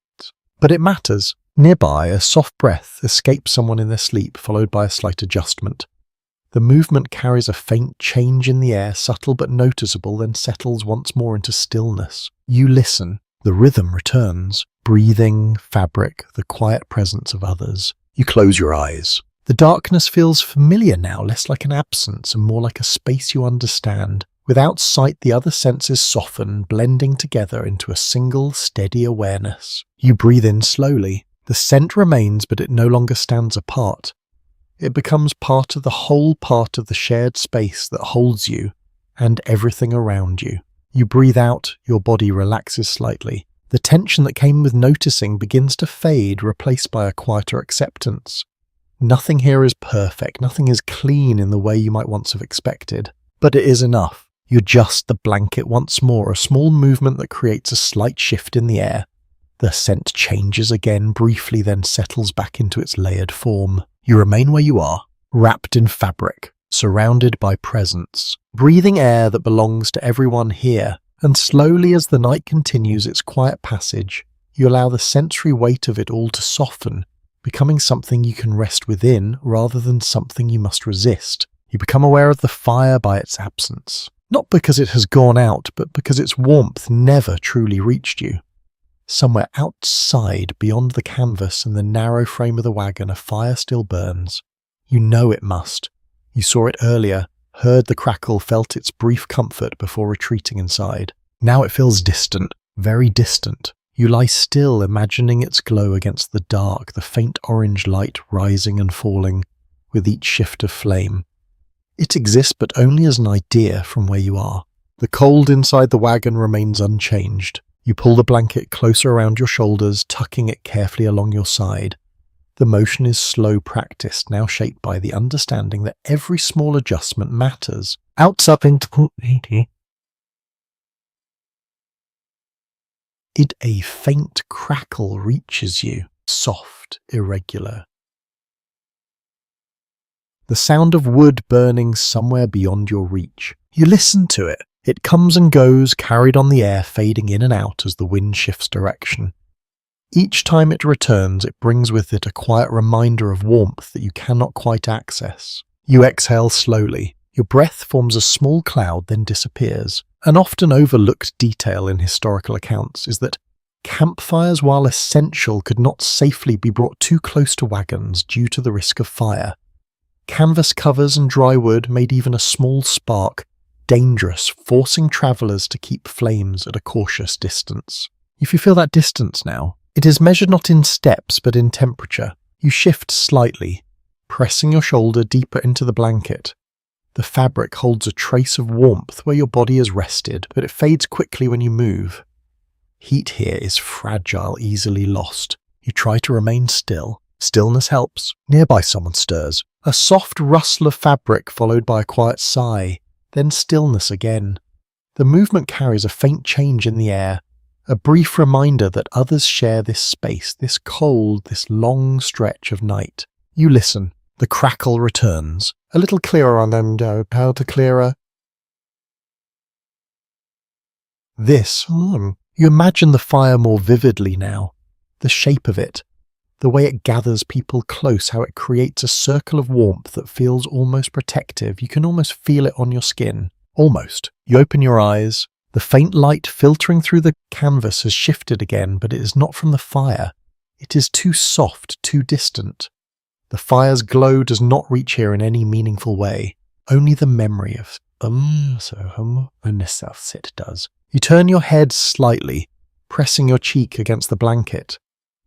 but it matters. Nearby, a soft breath escapes someone in their sleep, followed by a slight adjustment. The movement carries a faint change in the air, subtle but noticeable, then settles once more into stillness. You listen. The rhythm returns. Breathing, fabric, the quiet presence of others. You close your eyes. The darkness feels familiar now, less like an absence and more like a space you understand. Without sight, the other senses soften, blending together into a single, steady awareness. You breathe in slowly. The scent remains, but it no longer stands apart. It becomes part of the whole, part of the shared space that holds you and everything around you. You breathe out, your body relaxes slightly. The tension that came with noticing begins to fade, replaced by a quieter acceptance. Nothing here is perfect, nothing is clean in the way you might once have expected. But it is enough. You adjust the blanket once more, a small movement that creates a slight shift in the air. The scent changes again briefly, then settles back into its layered form. You remain where you are, wrapped in fabric, surrounded by presence, breathing air that belongs to everyone here. And slowly, as the night continues its quiet passage, you allow the sensory weight of it all to soften, becoming something you can rest within rather than something you must resist. You become aware of the fire by its absence. Not because it has gone out, but because its warmth never truly reached you. Somewhere outside, beyond the canvas and the narrow frame of the wagon, a fire still burns. You know it must. You saw it earlier, heard the crackle, felt its brief comfort before retreating inside. Now it feels distant, very distant. You lie still, imagining its glow against the dark, the faint orange light rising and falling with each shift of flame. It exists, but only as an idea from where you are. The cold inside the wagon remains unchanged. You pull the blanket closer around your shoulders, tucking it carefully along your side. The motion is slow practice, now shaped by the understanding that every small adjustment matters. Outside into a faint crackle reaches you, soft, irregular. The sound of wood burning somewhere beyond your reach. You listen to it. It comes and goes, carried on the air, fading in and out as the wind shifts direction. Each time it returns, it brings with it a quiet reminder of warmth that you cannot quite access. You exhale slowly. Your breath forms a small cloud, then disappears. An often overlooked detail in historical accounts is that campfires, while essential, could not safely be brought too close to wagons due to the risk of fire. Canvas covers and dry wood made even a small spark dangerous, forcing travellers to keep flames at a cautious distance. If you feel that distance now, it is measured not in steps but in temperature. You shift slightly, pressing your shoulder deeper into the blanket. The fabric holds a trace of warmth where your body is rested, but it fades quickly when you move. Heat here is fragile, easily lost. You try to remain still. Stillness helps. Nearby someone stirs. A soft rustle of fabric followed by a quiet sigh, then stillness again. The movement carries a faint change in the air, a brief reminder that others share this space, this cold, this long stretch of night. You listen. The crackle returns. A little clearer on them, how to clearer. You imagine the fire more vividly now. The shape of it. The way it gathers people close, how it creates a circle of warmth that feels almost protective. You can almost feel it on your skin. Almost. You open your eyes. The faint light filtering through the canvas has shifted again, but it is not from the fire. It is too soft, too distant. The fire's glow does not reach here in any meaningful way. Only the memory of it does. You turn your head slightly, pressing your cheek against the blanket.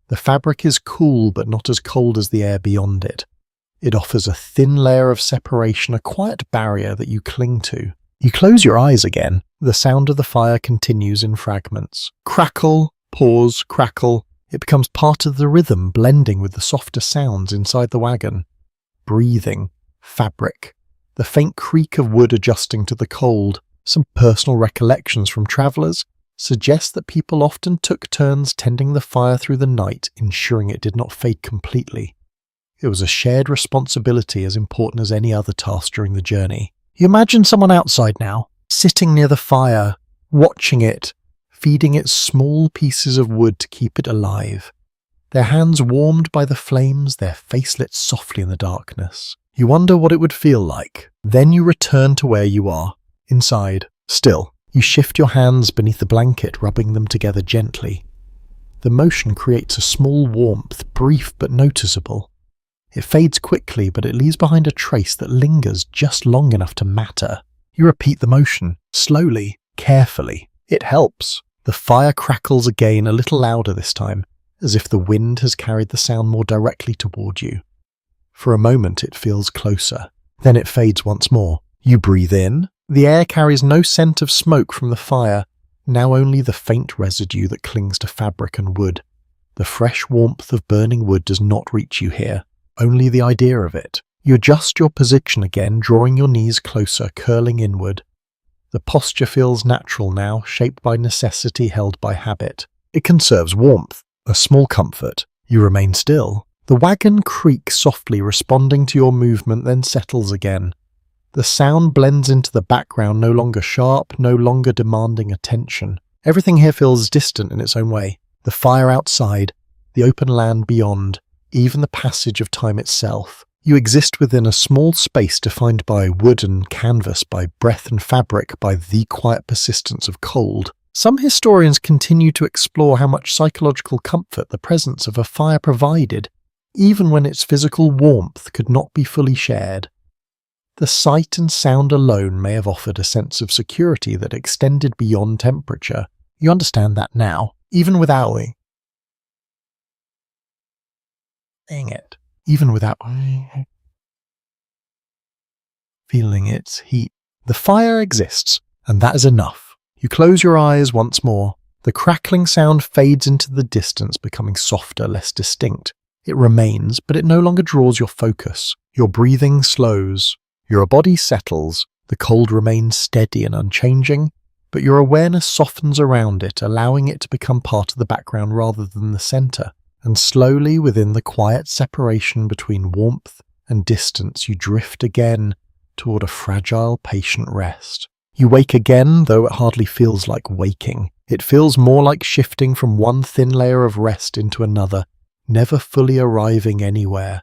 The fabric is cool but not as cold as the air beyond it. It offers a thin layer of separation, a quiet barrier that you cling to. You close your eyes again. The sound of the fire continues in fragments. Crackle, pause, crackle. It becomes part of the rhythm, blending with the softer sounds inside the wagon. Breathing, fabric, the faint creak of wood adjusting to the cold. Some personal recollections from travellers suggest that people often took turns tending the fire through the night, ensuring it did not fade completely. It was a shared responsibility as important as any other task during the journey. You imagine someone outside now, sitting near the fire, watching it, feeding it small pieces of wood to keep it alive. Their hands warmed by the flames, their face lit softly in the darkness. You wonder what it would feel like. Then you return to where you are, inside, still. You shift your hands beneath the blanket, rubbing them together gently. The motion creates a small warmth, brief but noticeable. It fades quickly, but it leaves behind a trace that lingers just long enough to matter. You repeat the motion, slowly, carefully. It helps. The fire crackles again, a little louder this time, as if the wind has carried the sound more directly toward you. For a moment it feels closer. Then it fades once more. You breathe in. The air carries no scent of smoke from the fire, now only the faint residue that clings to fabric and wood. The fresh warmth of burning wood does not reach you here, only the idea of it. You adjust your position again, drawing your knees closer, curling inward. The posture feels natural now, shaped by necessity, held by habit. It conserves warmth, a small comfort. You remain still. The wagon creaks softly, responding to your movement, then settles again. The sound blends into the background, no longer sharp, no longer demanding attention. Everything here feels distant in its own way. The fire outside, the open land beyond, even the passage of time itself. You exist within a small space defined by wood and canvas, by breath and fabric, by the quiet persistence of cold. Some historians continue to explore how much psychological comfort the presence of a fire provided, even when its physical warmth could not be fully shared. The sight and sound alone may have offered a sense of security that extended beyond temperature. You understand that now, even without saying it, even without feeling its heat. The fire exists, and that is enough. You close your eyes once more. The crackling sound fades into the distance, becoming softer, less distinct. It remains, but it no longer draws your focus. Your breathing slows. Your body settles, the cold remains steady and unchanging, but your awareness softens around it, allowing it to become part of the background rather than the center. And slowly, within the quiet separation between warmth and distance, you drift again toward a fragile, patient rest. You wake again, though it hardly feels like waking. It feels more like shifting from one thin layer of rest into another, never fully arriving anywhere.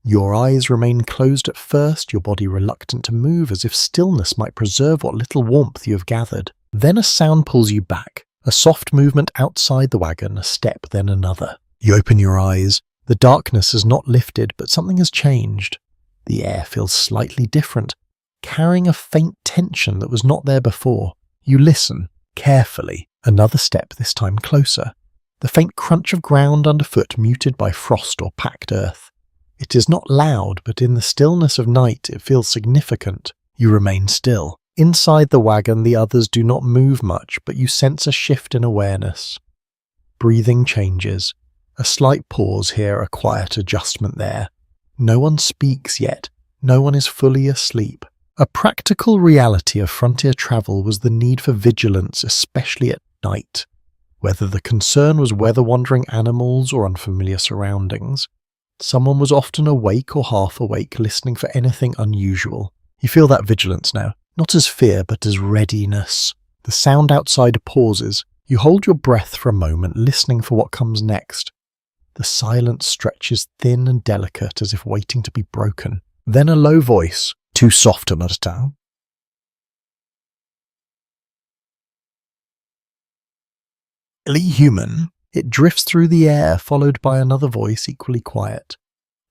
Your eyes remain closed at first, your body reluctant to move as if stillness might preserve what little warmth you have gathered. Then a sound pulls you back, a soft movement outside the wagon, a step, then another. You open your eyes. The darkness has not lifted, but something has changed. The air feels slightly different, carrying a faint tension that was not there before. You listen, carefully. Another step, this time closer. The faint crunch of ground underfoot muted by frost or packed earth. It is not loud, but in the stillness of night it feels significant. You remain still. Inside the wagon the others do not move much, but you sense a shift in awareness. Breathing changes. A slight pause here, a quiet adjustment there. No one speaks yet. No one is fully asleep. A practical reality of frontier travel was the need for vigilance, especially at night. Whether the concern was weather-wandering animals or unfamiliar surroundings, someone was often awake or half awake, listening for anything unusual. You feel that vigilance now, not as fear, but as readiness. The sound outside pauses. You hold your breath for a moment, listening for what comes next. The silence stretches thin and delicate, as if waiting to be broken. Then a low voice, too soft to understand. Human. It drifts through the air, followed by another voice equally quiet.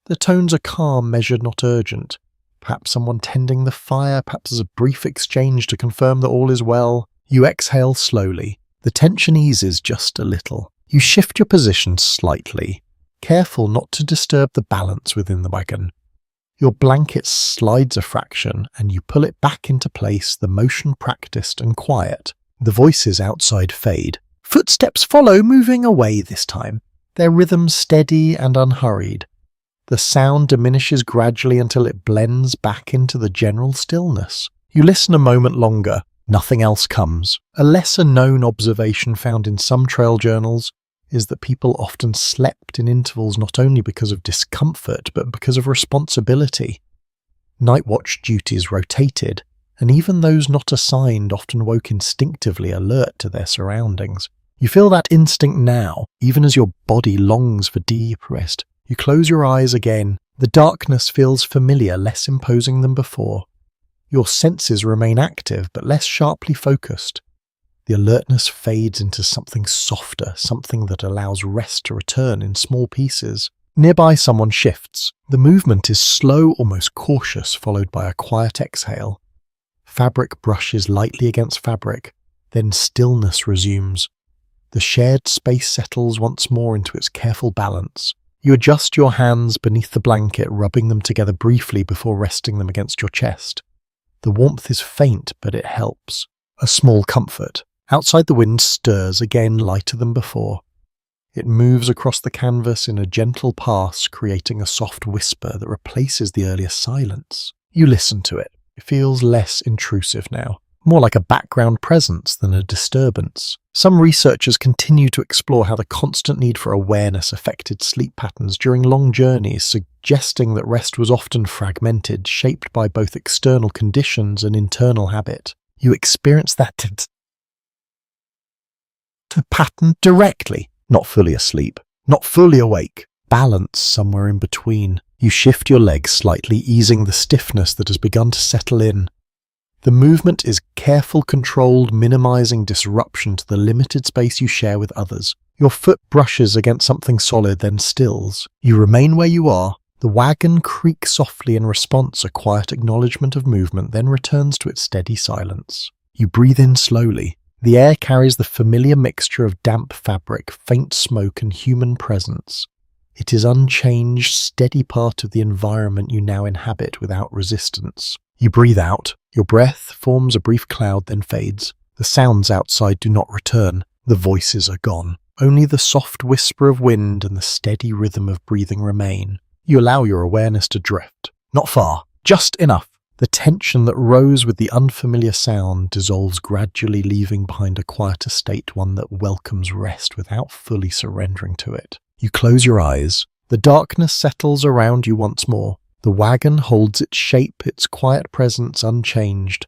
The tones are calm, measured, not urgent. Perhaps someone tending the fire, perhaps as a brief exchange to confirm that all is well. You exhale slowly. The tension eases just a little. You shift your position slightly, careful not to disturb the balance within the wagon. Your blanket slides a fraction, and you pull it back into place, the motion practiced and quiet. The voices outside fade. Footsteps follow, moving away this time, their rhythm steady and unhurried. The sound diminishes gradually until it blends back into the general stillness. You listen a moment longer. Nothing else comes. A lesser-known observation found in some trail journals is that people often slept in intervals not only because of discomfort, but because of responsibility. Night watch duties rotated, and even those not assigned often woke instinctively alert to their surroundings. You feel that instinct now, even as your body longs for deep rest. You close your eyes again. The darkness feels familiar, less imposing than before. Your senses remain active, but less sharply focused. The alertness fades into something softer, something that allows rest to return in small pieces. Nearby someone shifts. The movement is slow, almost cautious, followed by a quiet exhale. Fabric brushes lightly against fabric, then stillness resumes. The shared space settles once more into its careful balance. You adjust your hands beneath the blanket, rubbing them together briefly before resting them against your chest. The warmth is faint, but it helps. A small comfort. Outside the wind stirs, again lighter than before. It moves across the canvas in a gentle pass, creating a soft whisper that replaces the earlier silence. You listen to it. It feels less intrusive now, more like a background presence than a disturbance. Some researchers continue to explore how the constant need for awareness affected sleep patterns during long journeys, suggesting that rest was often fragmented, shaped by both external conditions and internal habit. You experience that pattern directly, not fully asleep, not fully awake, balance somewhere in between. You shift your legs slightly, easing the stiffness that has begun to settle in. The movement is careful, controlled, minimizing disruption to the limited space you share with others. Your foot brushes against something solid, then stills. You remain where you are. The wagon creaks softly in response, a quiet acknowledgement of movement, then returns to its steady silence. You breathe in slowly. The air carries the familiar mixture of damp fabric, faint smoke, and human presence. It is unchanged, steady part of the environment you now inhabit without resistance. You breathe out. Your breath forms a brief cloud, then fades. The sounds outside do not return. The voices are gone. Only the soft whisper of wind and the steady rhythm of breathing remain. You allow your awareness to drift. Not far, just enough. The tension that rose with the unfamiliar sound dissolves gradually, leaving behind a quieter state, one that welcomes rest without fully surrendering to it. You close your eyes. The darkness settles around you once more. The wagon holds its shape, its quiet presence unchanged.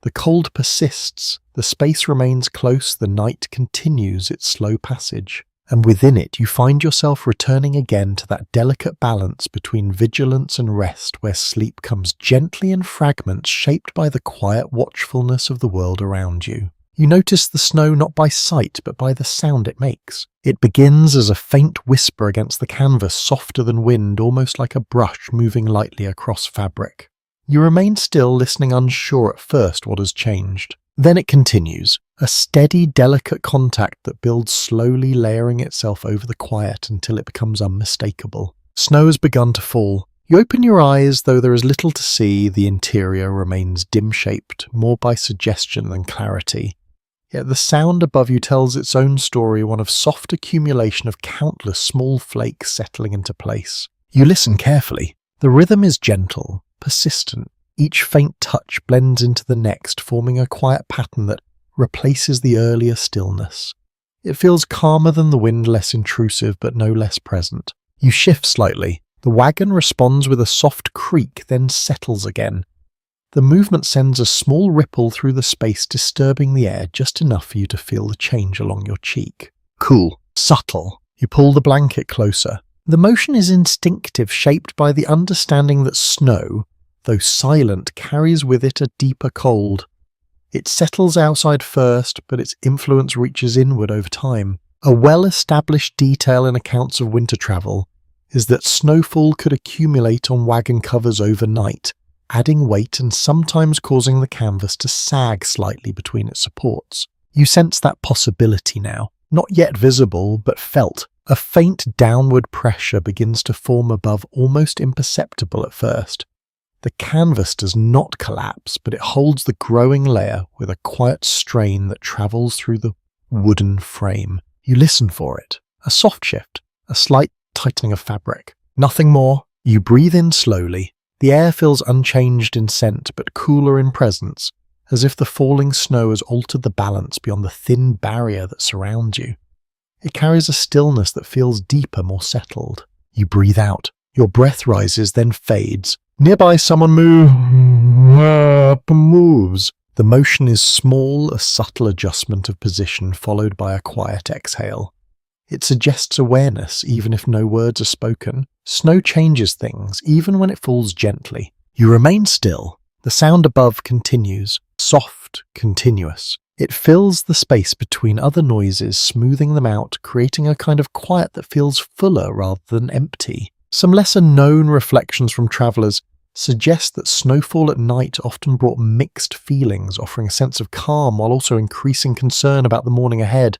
The cold persists. The space remains close. The night continues its slow passage. and within it you find yourself returning again to that delicate balance between vigilance and rest, where sleep comes gently in fragments shaped by the quiet watchfulness of the world around you. You notice the snow not by sight but by the sound it makes. It begins as a faint whisper against the canvas, softer than wind, almost like a brush moving lightly across fabric. You remain still, listening, unsure at first what has changed. Then it continues, a steady, delicate contact that builds slowly, layering itself over the quiet until it becomes unmistakable. Snow has begun to fall. You open your eyes, though there is little to see. The interior remains dim-shaped, more by suggestion than clarity. Yet the sound above you tells its own story, one of soft accumulation of countless small flakes settling into place. You listen carefully. The rhythm is gentle, persistent. Each faint touch blends into the next, forming a quiet pattern that replaces the earlier stillness. It feels calmer than the wind, less intrusive, but no less present. You shift slightly. The wagon responds with a soft creak, then settles again. The movement sends a small ripple through the space, disturbing the air just enough for you to feel the change along your cheek. Cool, subtle. You pull the blanket closer. The motion is instinctive, shaped by the understanding that snow, though silent, carries with it a deeper cold. It settles outside first, but its influence reaches inward over time. A well-established detail in accounts of winter travel is that snowfall could accumulate on wagon covers overnight, adding weight and sometimes causing the canvas to sag slightly between its supports. You sense that possibility now, not yet visible, but felt. A faint downward pressure begins to form above, almost imperceptible at first. The canvas does not collapse, but it holds the growing layer with a quiet strain that travels through the wooden frame. You listen for it. A soft shift, a slight tightening of fabric. Nothing more. You breathe in slowly. The air feels unchanged in scent, but cooler in presence, as if the falling snow has altered the balance beyond the thin barrier that surrounds you. It carries a stillness that feels deeper, more settled. You breathe out. Your breath rises, then fades. Nearby someone moves. The motion is small, a subtle adjustment of position followed by a quiet exhale. It suggests awareness, even if no words are spoken. Snow changes things, even when it falls gently. You remain still. The sound above continues, soft, continuous. It fills the space between other noises, smoothing them out, creating a kind of quiet that feels fuller rather than empty. Some lesser-known reflections from travellers suggest that snowfall at night often brought mixed feelings, offering a sense of calm while also increasing concern about the morning ahead.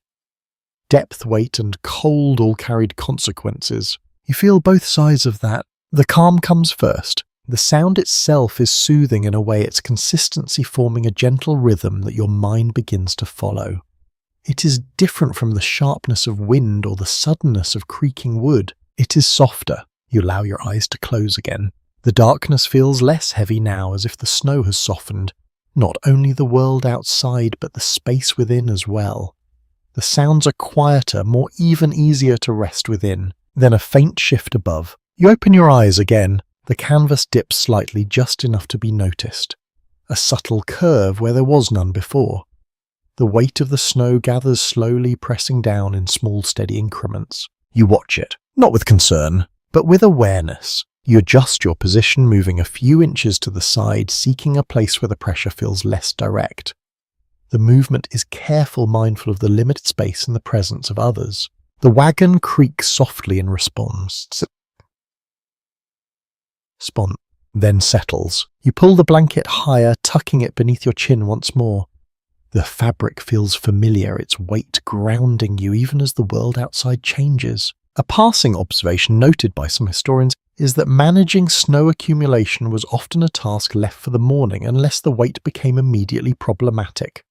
Depth, weight, and cold all carried consequences. You feel both sides of that. The calm comes first. The sound itself is soothing in a way, its consistency forming a gentle rhythm that your mind begins to follow. It is different from the sharpness of wind or the suddenness of creaking wood. It is softer. You allow your eyes to close again. The darkness feels less heavy now, as if the snow has softened, not only the world outside but the space within as well. The sounds are quieter, more even, easier to rest within. Then a faint shift above. You open your eyes again. The canvas dips slightly, just enough to be noticed. A subtle curve where there was none before. The weight of the snow gathers slowly, pressing down in small, steady increments. You watch it, not with concern, but with awareness. You adjust your position, moving a few inches to the side, seeking a place where the pressure feels less direct. The movement is careful, mindful of the limited space and the presence of others. The wagon creaks softly in response. Then settles. You pull the blanket higher, tucking it beneath your chin once more. The fabric feels familiar, its weight grounding you even as the world outside changes. A passing observation noted by some historians is that managing snow accumulation was often a task left for the morning unless the weight became immediately problematic.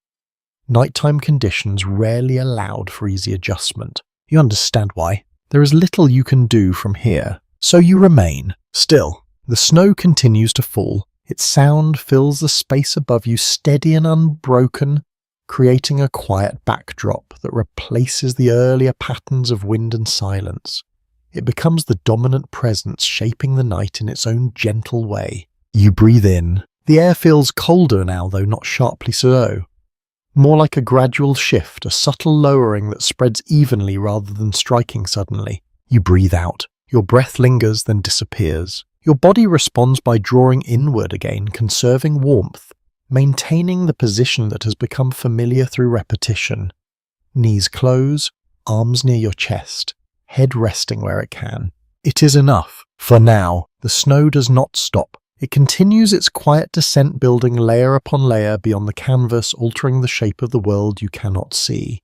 Nighttime conditions rarely allowed for easy adjustment. You understand why. There is little you can do from here, so you remain still. The snow continues to fall. Its sound fills the space above you, steady and unbroken, creating a quiet backdrop that replaces the earlier patterns of wind and silence. It becomes the dominant presence, shaping the night in its own gentle way. You breathe in. The air feels colder now, though not sharply so. More like a gradual shift, a subtle lowering that spreads evenly rather than striking suddenly. You breathe out. Your breath lingers, then disappears. Your body responds by drawing inward again, conserving warmth, maintaining the position that has become familiar through repetition. Knees close, arms near your chest, head resting where it can. It is enough. For now, the snow does not stop. It continues its quiet descent, building layer upon layer beyond the canvas, altering the shape of the world you cannot see.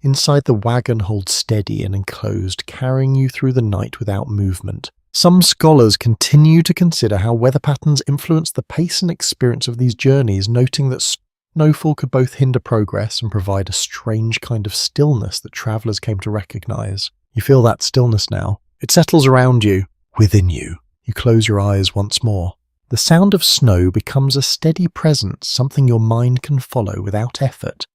Inside, the wagon holds steady and enclosed, carrying you through the night without movement. Some scholars continue to consider how weather patterns influence the pace and experience of these journeys, noting that snowfall could both hinder progress and provide a strange kind of stillness that travellers came to recognise. You feel that stillness now. It settles around you, within you. You close your eyes once more. The sound of snow becomes a steady presence, something your mind can follow without effort.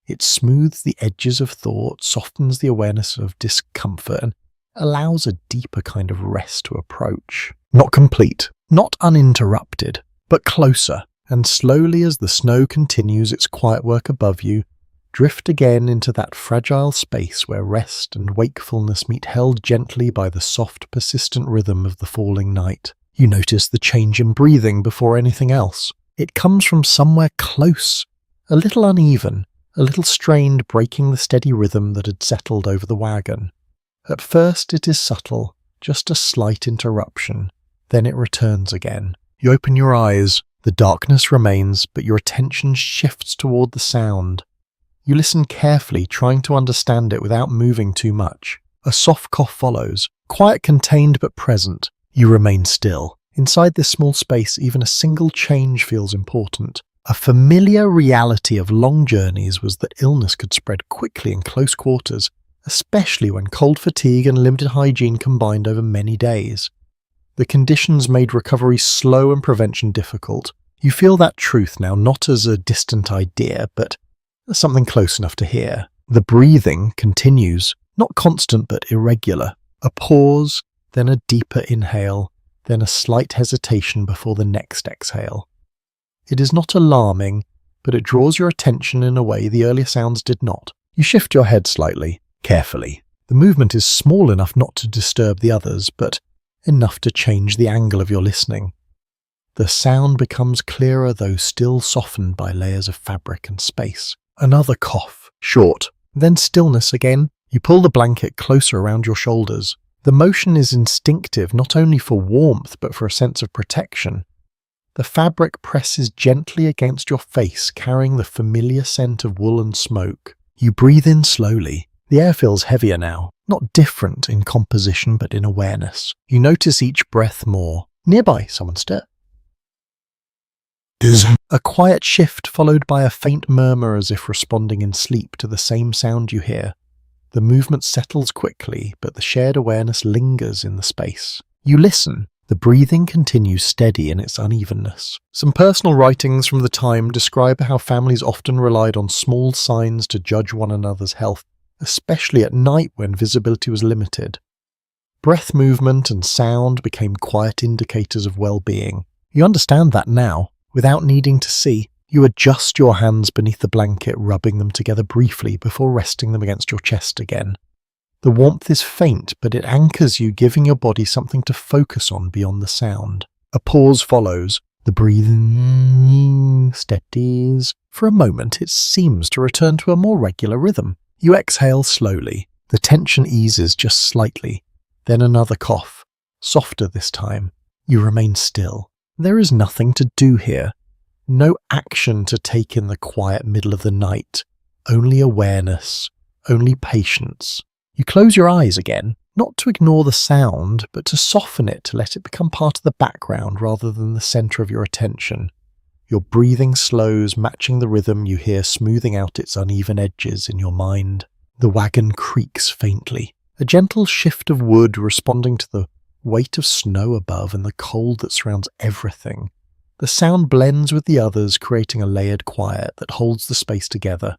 It smooths the edges of thought, softens the awareness of discomfort, and allows a deeper kind of rest to approach. Not complete, not uninterrupted, but closer, and slowly as the snow continues its quiet work above you, drift again into that fragile space where rest and wakefulness meet, held gently by the soft, persistent rhythm of the falling night. You notice the change in breathing before anything else. It comes from somewhere close, a little uneven, a little strained, breaking the steady rhythm that had settled over the wagon. At first it is subtle, just a slight interruption. Then it returns again. You open your eyes. The darkness remains, but your attention shifts toward the sound. You listen carefully, trying to understand it without moving too much. A soft cough follows, quiet, contained but present. You remain still. Inside this small space, even a single change feels important. A familiar reality of long journeys was that illness could spread quickly in close quarters, especially when cold fatigue and limited hygiene combined over many days. The conditions made recovery slow and prevention difficult. You feel that truth now, not as a distant idea, but as something close enough to hear. The breathing continues, not constant but irregular. A pause, then a deeper inhale, then a slight hesitation before the next exhale. It is not alarming, but it draws your attention in a way the earlier sounds did not. You shift your head slightly, carefully. The movement is small enough not to disturb the others, but enough to change the angle of your listening. The sound becomes clearer, though still softened by layers of fabric and space. Another cough, short, then stillness again. You pull the blanket closer around your shoulders. The motion is instinctive, not only for warmth, but for a sense of protection. The fabric presses gently against your face, carrying the familiar scent of wool and smoke. You breathe in slowly. The air feels heavier now, not different in composition, but in awareness. You notice each breath more. Nearby, someone stir. A quiet shift followed by a faint murmur as if responding in sleep to the same sound you hear. The movement settles quickly, but the shared awareness lingers in the space. You listen. The breathing continues steady in its unevenness. Some personal writings from the time describe how families often relied on small signs to judge one another's health, especially at night when visibility was limited. Breath movement and sound became quiet indicators of well-being. You understand that now. Without needing to see, you adjust your hands beneath the blanket, rubbing them together briefly before resting them against your chest again. The warmth is faint, but it anchors you, giving your body something to focus on beyond the sound. A pause follows. The breathing steadies. For a moment, it seems to return to a more regular rhythm. You exhale slowly. The tension eases just slightly. Then another cough, softer this time. You remain still. There is nothing to do here. No action to take in the quiet middle of the night. Only awareness. Only patience. You close your eyes again, not to ignore the sound, but to soften it, to let it become part of the background rather than the center of your attention. Your breathing slows, matching the rhythm you hear, smoothing out its uneven edges in your mind. The wagon creaks faintly, a gentle shift of wood responding to the weight of snow above and the cold that surrounds everything. The sound blends with the others, creating a layered quiet that holds the space together.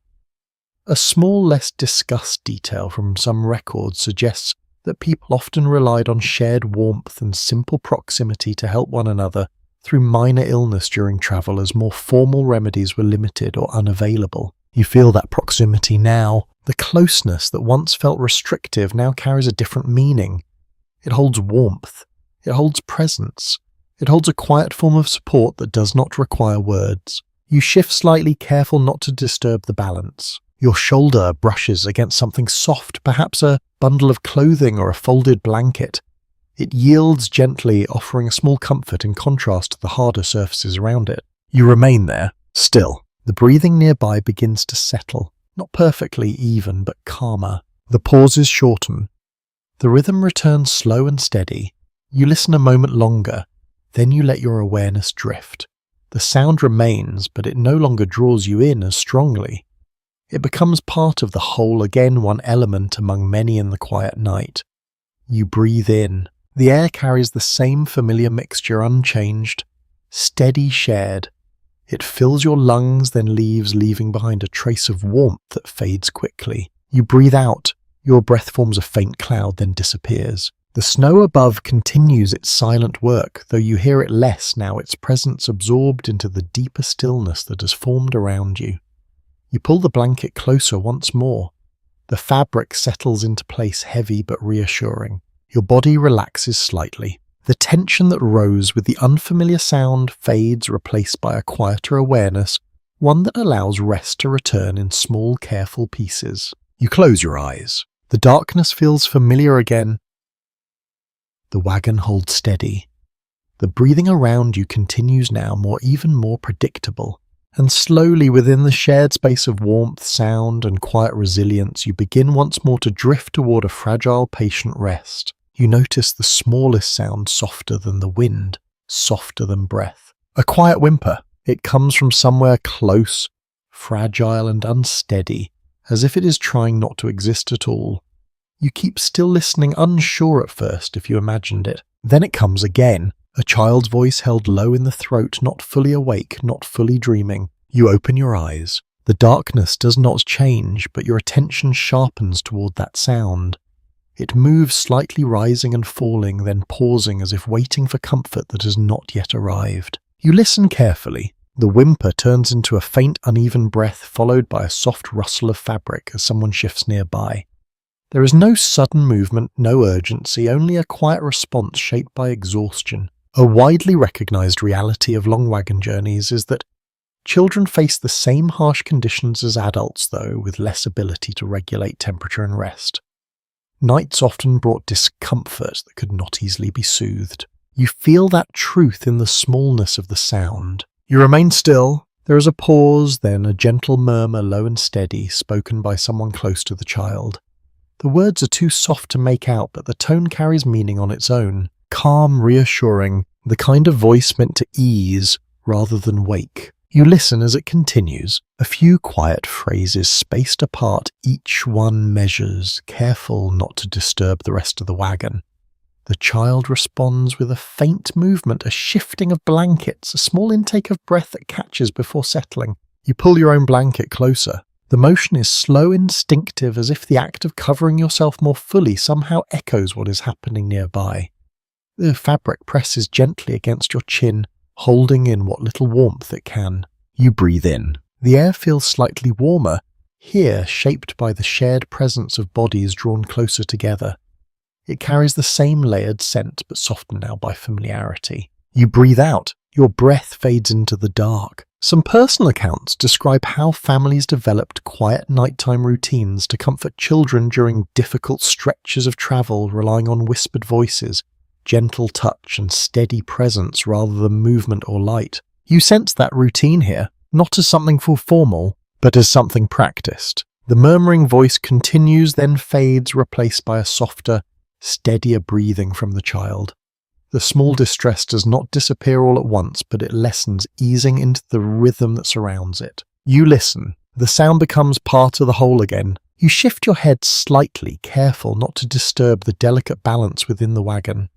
A small, less discussed detail from some records suggests that people often relied on shared warmth and simple proximity to help one another through minor illness during travel, as more formal remedies were limited or unavailable. You feel that proximity now. The closeness that once felt restrictive now carries a different meaning. It holds warmth. It holds presence. It holds a quiet form of support that does not require words. You shift slightly, careful not to disturb the balance. Your shoulder brushes against something soft, perhaps a bundle of clothing or a folded blanket. It yields gently, offering a small comfort in contrast to the harder surfaces around it. You remain there, still. The breathing nearby begins to settle, not perfectly even, but calmer. The pauses shorten. The rhythm returns slow and steady. You listen a moment longer, then you let your awareness drift. The sound remains, but it no longer draws you in as strongly. It becomes part of the whole, again one element among many in the quiet night. You breathe in. The air carries the same familiar mixture, unchanged, steady, shared. It fills your lungs, then leaves, leaving behind a trace of warmth that fades quickly. You breathe out. Your breath forms a faint cloud, then disappears. The snow above continues its silent work, though you hear it less now, its presence absorbed into the deeper stillness that has formed around you. You pull the blanket closer once more. The fabric settles into place, heavy but reassuring. Your body relaxes slightly. The tension that rose with the unfamiliar sound fades, replaced by a quieter awareness, one that allows rest to return in small, careful pieces. You close your eyes. The darkness feels familiar again. The wagon holds steady. The breathing around you continues now, even more predictable. And slowly, within the shared space of warmth, sound, and quiet resilience, you begin once more to drift toward a fragile, patient rest. You notice the smallest sound softer than the wind, softer than breath. A quiet whimper. It comes from somewhere close, fragile and unsteady, as if it is trying not to exist at all. You keep still listening, unsure at first if you imagined it. Then it comes again. A child's voice held low in the throat, not fully awake, not fully dreaming. You open your eyes. The darkness does not change, but your attention sharpens toward that sound. It moves slightly, rising and falling, then pausing as if waiting for comfort that has not yet arrived. You listen carefully. The whimper turns into a faint, uneven breath, followed by a soft rustle of fabric as someone shifts nearby. There is no sudden movement, no urgency, only a quiet response shaped by exhaustion. A widely recognized reality of long wagon journeys is that children face the same harsh conditions as adults, though with less ability to regulate temperature and rest. Nights often brought discomfort that could not easily be soothed. You feel that truth in the smallness of the sound. You remain still. There is a pause, then a gentle murmur, low and steady, spoken by someone close to the child. The words are too soft to make out, but the tone carries meaning on its own. Calm, reassuring, the kind of voice meant to ease rather than wake. You listen as it continues. A few quiet phrases spaced apart, each one measures, careful not to disturb the rest of the wagon. The child responds with a faint movement, a shifting of blankets, a small intake of breath that catches before settling. You pull your own blanket closer. The motion is slow, instinctive, as if the act of covering yourself more fully somehow echoes what is happening nearby. The fabric presses gently against your chin, holding in what little warmth it can. You breathe in. The air feels slightly warmer, here shaped by the shared presence of bodies drawn closer together. It carries the same layered scent, but softened now by familiarity. You breathe out. Your breath fades into the dark. Some personal accounts describe how families developed quiet nighttime routines to comfort children during difficult stretches of travel, relying on whispered voices, gentle touch, and steady presence rather than movement or light. You sense that routine here, not as something formal, but as something practiced. The murmuring voice continues, then fades, replaced by a softer, steadier breathing from the child. The small distress does not disappear all at once, but it lessens, easing into the rhythm that surrounds it. You listen. The sound becomes part of the whole again. You shift your head slightly, careful not to disturb the delicate balance within the wagon.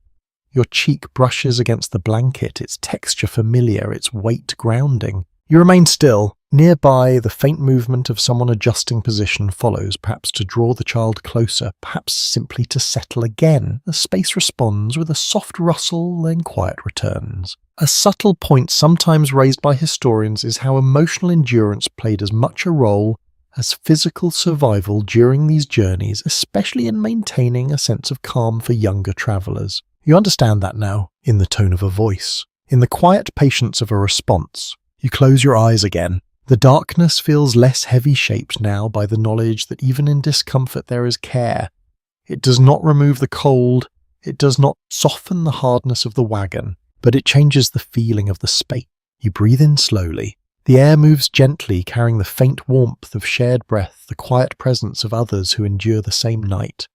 Your cheek brushes against the blanket, its texture familiar, its weight grounding. You remain still. Nearby, the faint movement of someone adjusting position follows, perhaps to draw the child closer, perhaps simply to settle again. The space responds with a soft rustle, then quiet returns. A subtle point sometimes raised by historians is how emotional endurance played as much a role as physical survival during these journeys, especially in maintaining a sense of calm for younger travellers. You understand that now, in the tone of a voice, in the quiet patience of a response. You close your eyes again. The darkness feels less heavy-shaped now by the knowledge that even in discomfort there is care. It does not remove the cold, it does not soften the hardness of the wagon, but it changes the feeling of the space. You breathe in slowly. The air moves gently, carrying the faint warmth of shared breath, the quiet presence of others who endure the same night.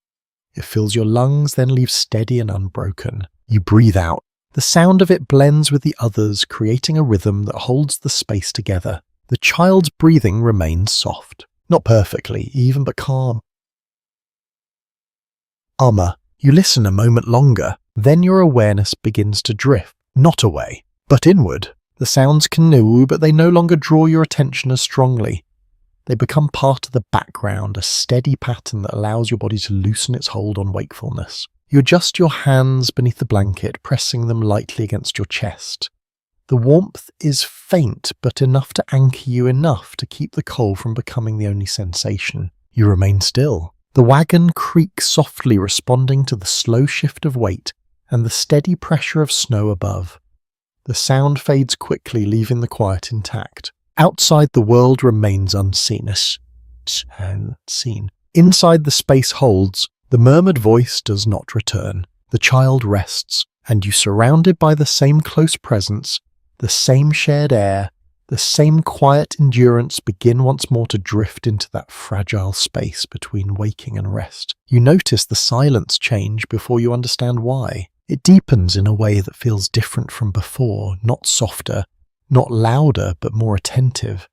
It fills your lungs, then leaves steady and unbroken. You breathe out. The sound of it blends with the others, creating a rhythm that holds the space together. The child's breathing remains soft. Not perfectly, even, but calm. You listen a moment longer. Then your awareness begins to drift, not away, but inward. The sounds continue, but they no longer draw your attention as strongly. They become part of the background, a steady pattern that allows your body to loosen its hold on wakefulness. You adjust your hands beneath the blanket, pressing them lightly against your chest. The warmth is faint, but enough to anchor you enough to keep the cold from becoming the only sensation. You remain still. The wagon creaks softly, responding to the slow shift of weight and the steady pressure of snow above. The sound fades quickly, leaving the quiet intact. Outside, the world remains unseen. Inside, the space holds. The murmured voice does not return. The child rests, and you, surrounded by the same close presence, the same shared air, the same quiet endurance, begin once more to drift into that fragile space between waking and rest. You notice the silence change before you understand why. It deepens in a way that feels different from before, not softer, not louder, but more attentive,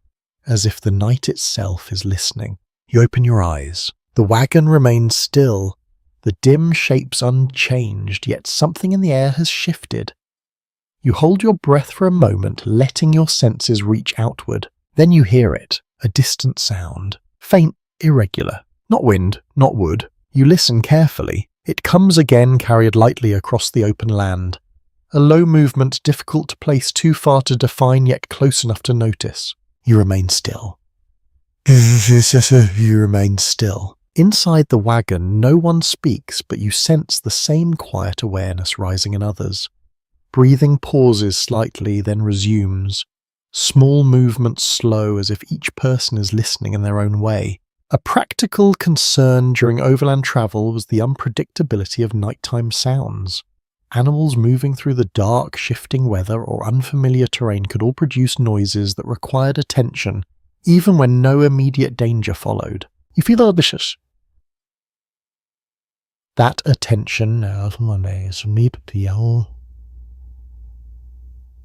as if the night itself is listening. You open your eyes. The wagon remains still, the dim shapes unchanged, yet something in the air has shifted. You hold your breath for a moment, letting your senses reach outward. Then you hear it, a distant sound, faint, irregular. Not wind, not wood. You listen carefully. It comes again, carried lightly across the open land. A low movement, difficult to place, too far to define, yet close enough to notice. You remain still. You remain still. Inside the wagon, no one speaks, but you sense the same quiet awareness rising in others. Breathing pauses slightly, then resumes. Small movements slow, as if each person is listening in their own way. A practical concern during overland travel was the unpredictability of nighttime sounds. Animals moving through the dark, shifting weather, or unfamiliar terrain could all produce noises that required attention, even when no immediate danger followed. You feel ambitious. That attention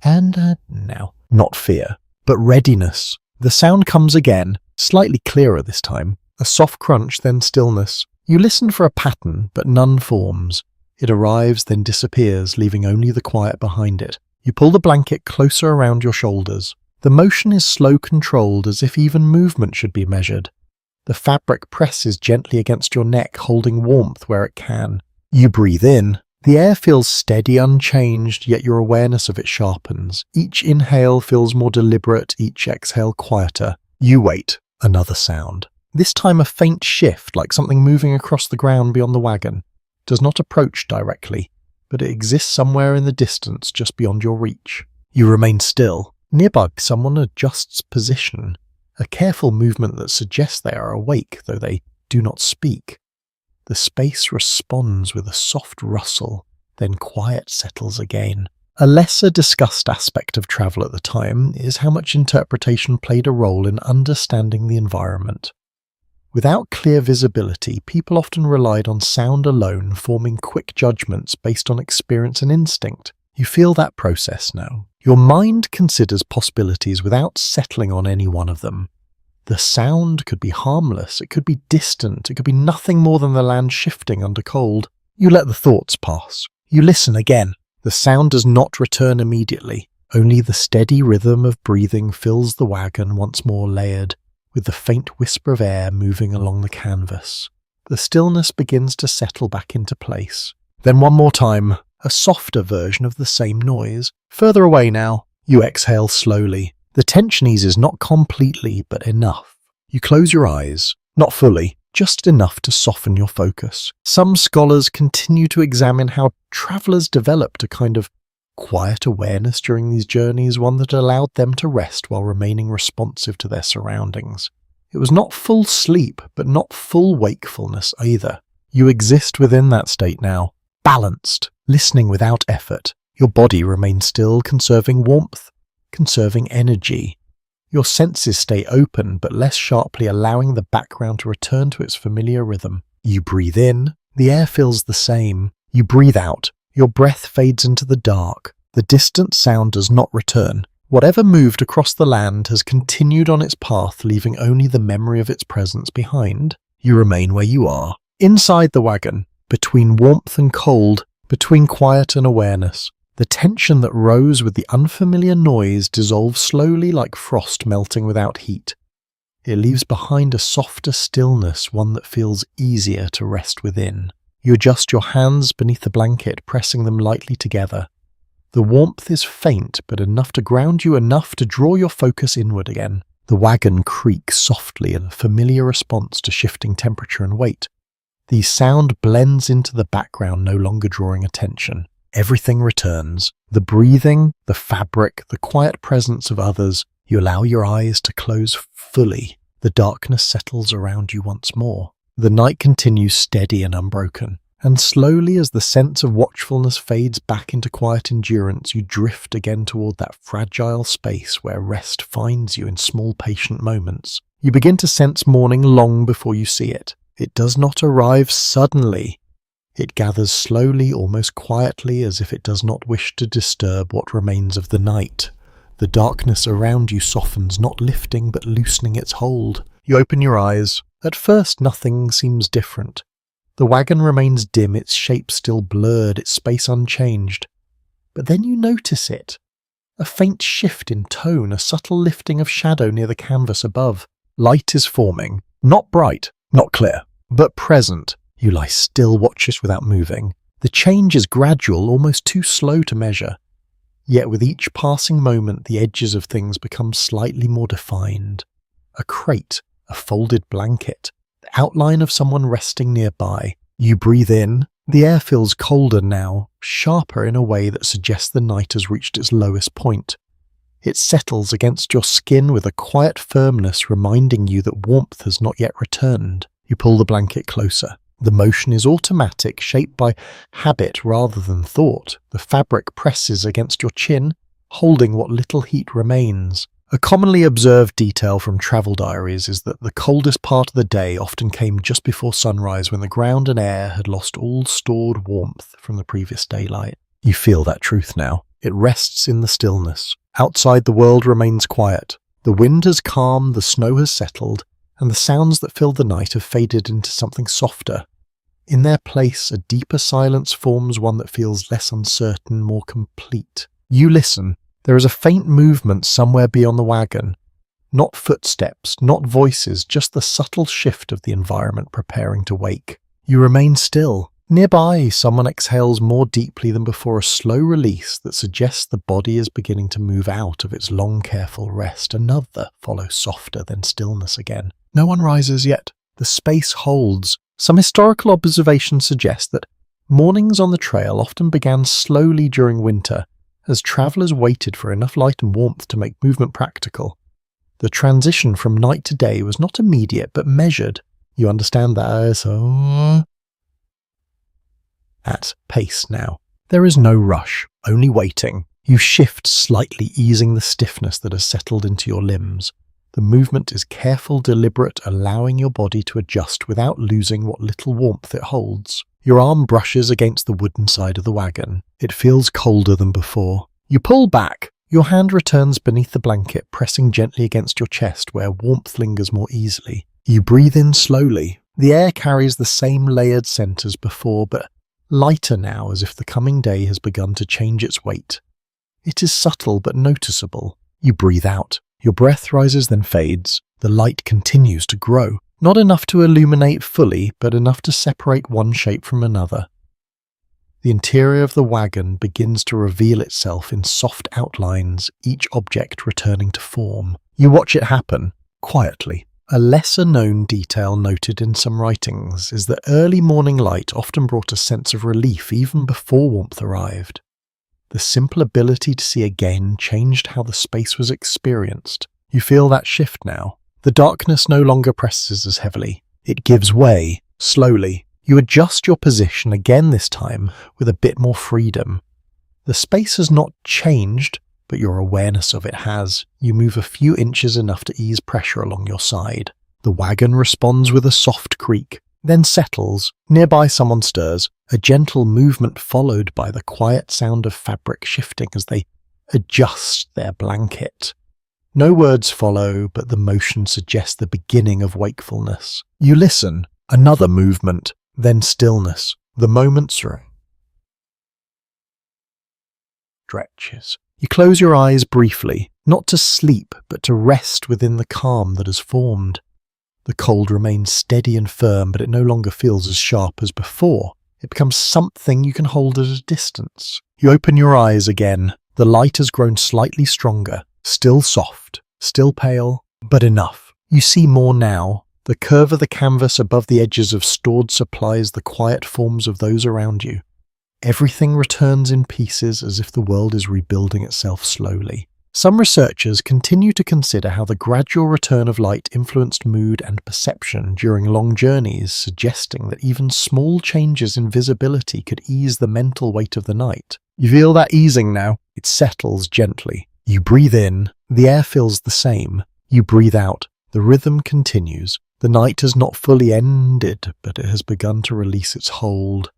and now, not fear, but readiness. The sound comes again, slightly clearer this time. A soft crunch, then stillness. You listen for a pattern, but none forms. It arrives, then disappears, leaving only the quiet behind it. You pull the blanket closer around your shoulders. The motion is slow, controlled, as if even movement should be measured. The fabric presses gently against your neck, holding warmth where it can. You breathe in. The air feels steady, unchanged, yet your awareness of it sharpens. Each inhale feels more deliberate, each exhale quieter. You wait. Another sound. This time a faint shift, like something moving across the ground beyond the wagon. It does not approach directly, but it exists somewhere in the distance, just beyond your reach. You remain still. Nearby, someone adjusts position. A careful movement that suggests they are awake, though they do not speak. The space responds with a soft rustle, then quiet settles again. A lesser discussed aspect of travel at the time is how much interpretation played a role in understanding the environment. Without clear visibility, people often relied on sound alone, forming quick judgments based on experience and instinct. You feel that process now. Your mind considers possibilities without settling on any one of them. The sound could be harmless, it could be distant, it could be nothing more than the land shifting under cold. You let the thoughts pass. You listen again. The sound does not return immediately. Only the steady rhythm of breathing fills the wagon, once more layered, with the faint whisper of air moving along the canvas. The stillness begins to settle back into place. Then one more time, a softer version of the same noise. Further away now, you exhale slowly. The tension eases not completely, but enough. You close your eyes, not fully, just enough to soften your focus. Some scholars continue to examine how travelers developed a kind of quiet awareness during these journeys, one that allowed them to rest while remaining responsive to their surroundings. It was not full sleep, but not full wakefulness either. You exist within that state now, balanced, listening without effort. Your body remains still, conserving warmth, conserving energy. Your senses stay open, but less sharply, allowing the background to return to its familiar rhythm. You breathe in, the air feels the same. You breathe out, your breath fades into the dark. The distant sound does not return. Whatever moved across the land has continued on its path, leaving only the memory of its presence behind. You remain where you are, inside the wagon, between warmth and cold, between quiet and awareness. The tension that rose with the unfamiliar noise dissolves slowly like frost melting without heat. It leaves behind a softer stillness, one that feels easier to rest within. You adjust your hands beneath the blanket, pressing them lightly together. The warmth is faint, but enough to ground you, enough to draw your focus inward again. The wagon creaks softly, a familiar response to shifting temperature and weight. The sound blends into the background, no longer drawing attention. Everything returns. The breathing, the fabric, the quiet presence of others. You allow your eyes to close fully. The darkness settles around you once more. The night continues steady and unbroken. And slowly, as the sense of watchfulness fades back into quiet endurance, you drift again toward that fragile space where rest finds you in small patient moments. You begin to sense morning long before you see it. It does not arrive suddenly. It gathers slowly, almost quietly, as if it does not wish to disturb what remains of the night. The darkness around you softens, not lifting but loosening its hold. You open your eyes. At first, nothing seems different. The wagon remains dim, its shape still blurred, its space unchanged. But then you notice it. A faint shift in tone, a subtle lifting of shadow near the canvas above. Light is forming. Not bright, not clear, but present. You lie still, watch it without moving. The change is gradual, almost too slow to measure. Yet with each passing moment, the edges of things become slightly more defined. A crate, a folded blanket, the outline of someone resting nearby. You breathe in. The air feels colder now, sharper in a way that suggests the night has reached its lowest point. It settles against your skin with a quiet firmness, reminding you that warmth has not yet returned. You pull the blanket closer. The motion is automatic, shaped by habit rather than thought. The fabric presses against your chin, holding what little heat remains. A commonly observed detail from travel diaries is that the coldest part of the day often came just before sunrise, when the ground and air had lost all stored warmth from the previous daylight. You feel that truth now. It rests in the stillness. Outside, the world remains quiet. The wind has calmed, the snow has settled, and the sounds that filled the night have faded into something softer. In their place, a deeper silence forms, one that feels less uncertain, more complete. You listen. There is a faint movement somewhere beyond the wagon. Not footsteps, not voices, just the subtle shift of the environment preparing to wake. You remain still. Nearby, someone exhales more deeply than before, a slow release that suggests the body is beginning to move out of its long, careful rest. Another follows softer, then stillness again. No one rises yet. The space holds. Some historical observations suggest that mornings on the trail often began slowly during winter, as travellers waited for enough light and warmth to make movement practical. The transition from night to day was not immediate, but measured. You understand that, so at pace now. There is no rush, only waiting. You shift slightly, easing the stiffness that has settled into your limbs. The movement is careful, deliberate, allowing your body to adjust without losing what little warmth it holds. Your arm brushes against the wooden side of the wagon. It feels colder than before. You pull back. Your hand returns beneath the blanket, pressing gently against your chest where warmth lingers more easily. You breathe in slowly. The air carries the same layered scent as before, but lighter now, as if the coming day has begun to change its weight. It is subtle but noticeable. You breathe out. Your breath rises then fades. The light continues to grow. Not enough to illuminate fully, but enough to separate one shape from another. The interior of the wagon begins to reveal itself in soft outlines, each object returning to form. You watch it happen, quietly. A lesser-known detail noted in some writings is that early morning light often brought a sense of relief even before warmth arrived. The simple ability to see again changed how the space was experienced. You feel that shift now. The darkness no longer presses as heavily. It gives way, slowly. You adjust your position again this time with a bit more freedom. The space has not changed, but your awareness of it has. You move a few inches enough to ease pressure along your side. The wagon responds with a soft creak, then settles. Nearby someone stirs, a gentle movement followed by the quiet sound of fabric shifting as they adjust their blanket. No words follow, but the motion suggests the beginning of wakefulness. You listen, another movement, then stillness. The moment stretches. You close your eyes briefly, not to sleep, but to rest within the calm that has formed. The cold remains steady and firm, but it no longer feels as sharp as before. It becomes something you can hold at a distance. You open your eyes again. The light has grown slightly stronger, still soft, still pale, but enough. You see more now. The curve of the canvas above the edges of stored supplies, the quiet forms of those around you. Everything returns in pieces as if the world is rebuilding itself slowly. Some researchers continue to consider how the gradual return of light influenced mood and perception during long journeys, suggesting that even small changes in visibility could ease the mental weight of the night. You feel that easing now. It settles gently. You breathe in. The air feels the same. You breathe out. The rhythm continues. The night has not fully ended, but it has begun to release its hold.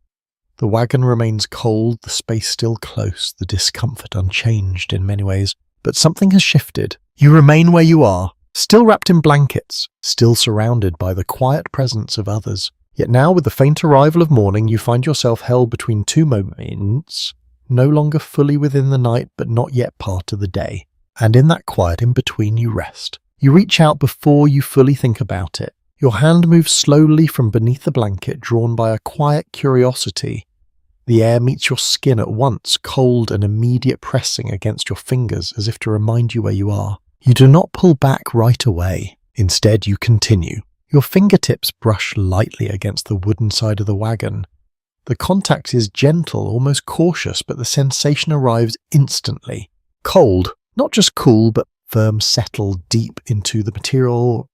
The wagon remains cold, the space still close, the discomfort unchanged in many ways. But something has shifted. You remain where you are, still wrapped in blankets, still surrounded by the quiet presence of others. Yet now, with the faint arrival of morning, you find yourself held between two moments, no longer fully within the night, but not yet part of the day. And in that quiet in between, you rest. You reach out before you fully think about it. Your hand moves slowly from beneath the blanket, drawn by a quiet curiosity. The air meets your skin at once, cold and immediate pressing against your fingers as if to remind you where you are. You do not pull back right away. Instead, you continue. Your fingertips brush lightly against the wooden side of the wagon. The contact is gentle, almost cautious, but the sensation arrives instantly. Cold, not just cool, but firm, settled deep into the material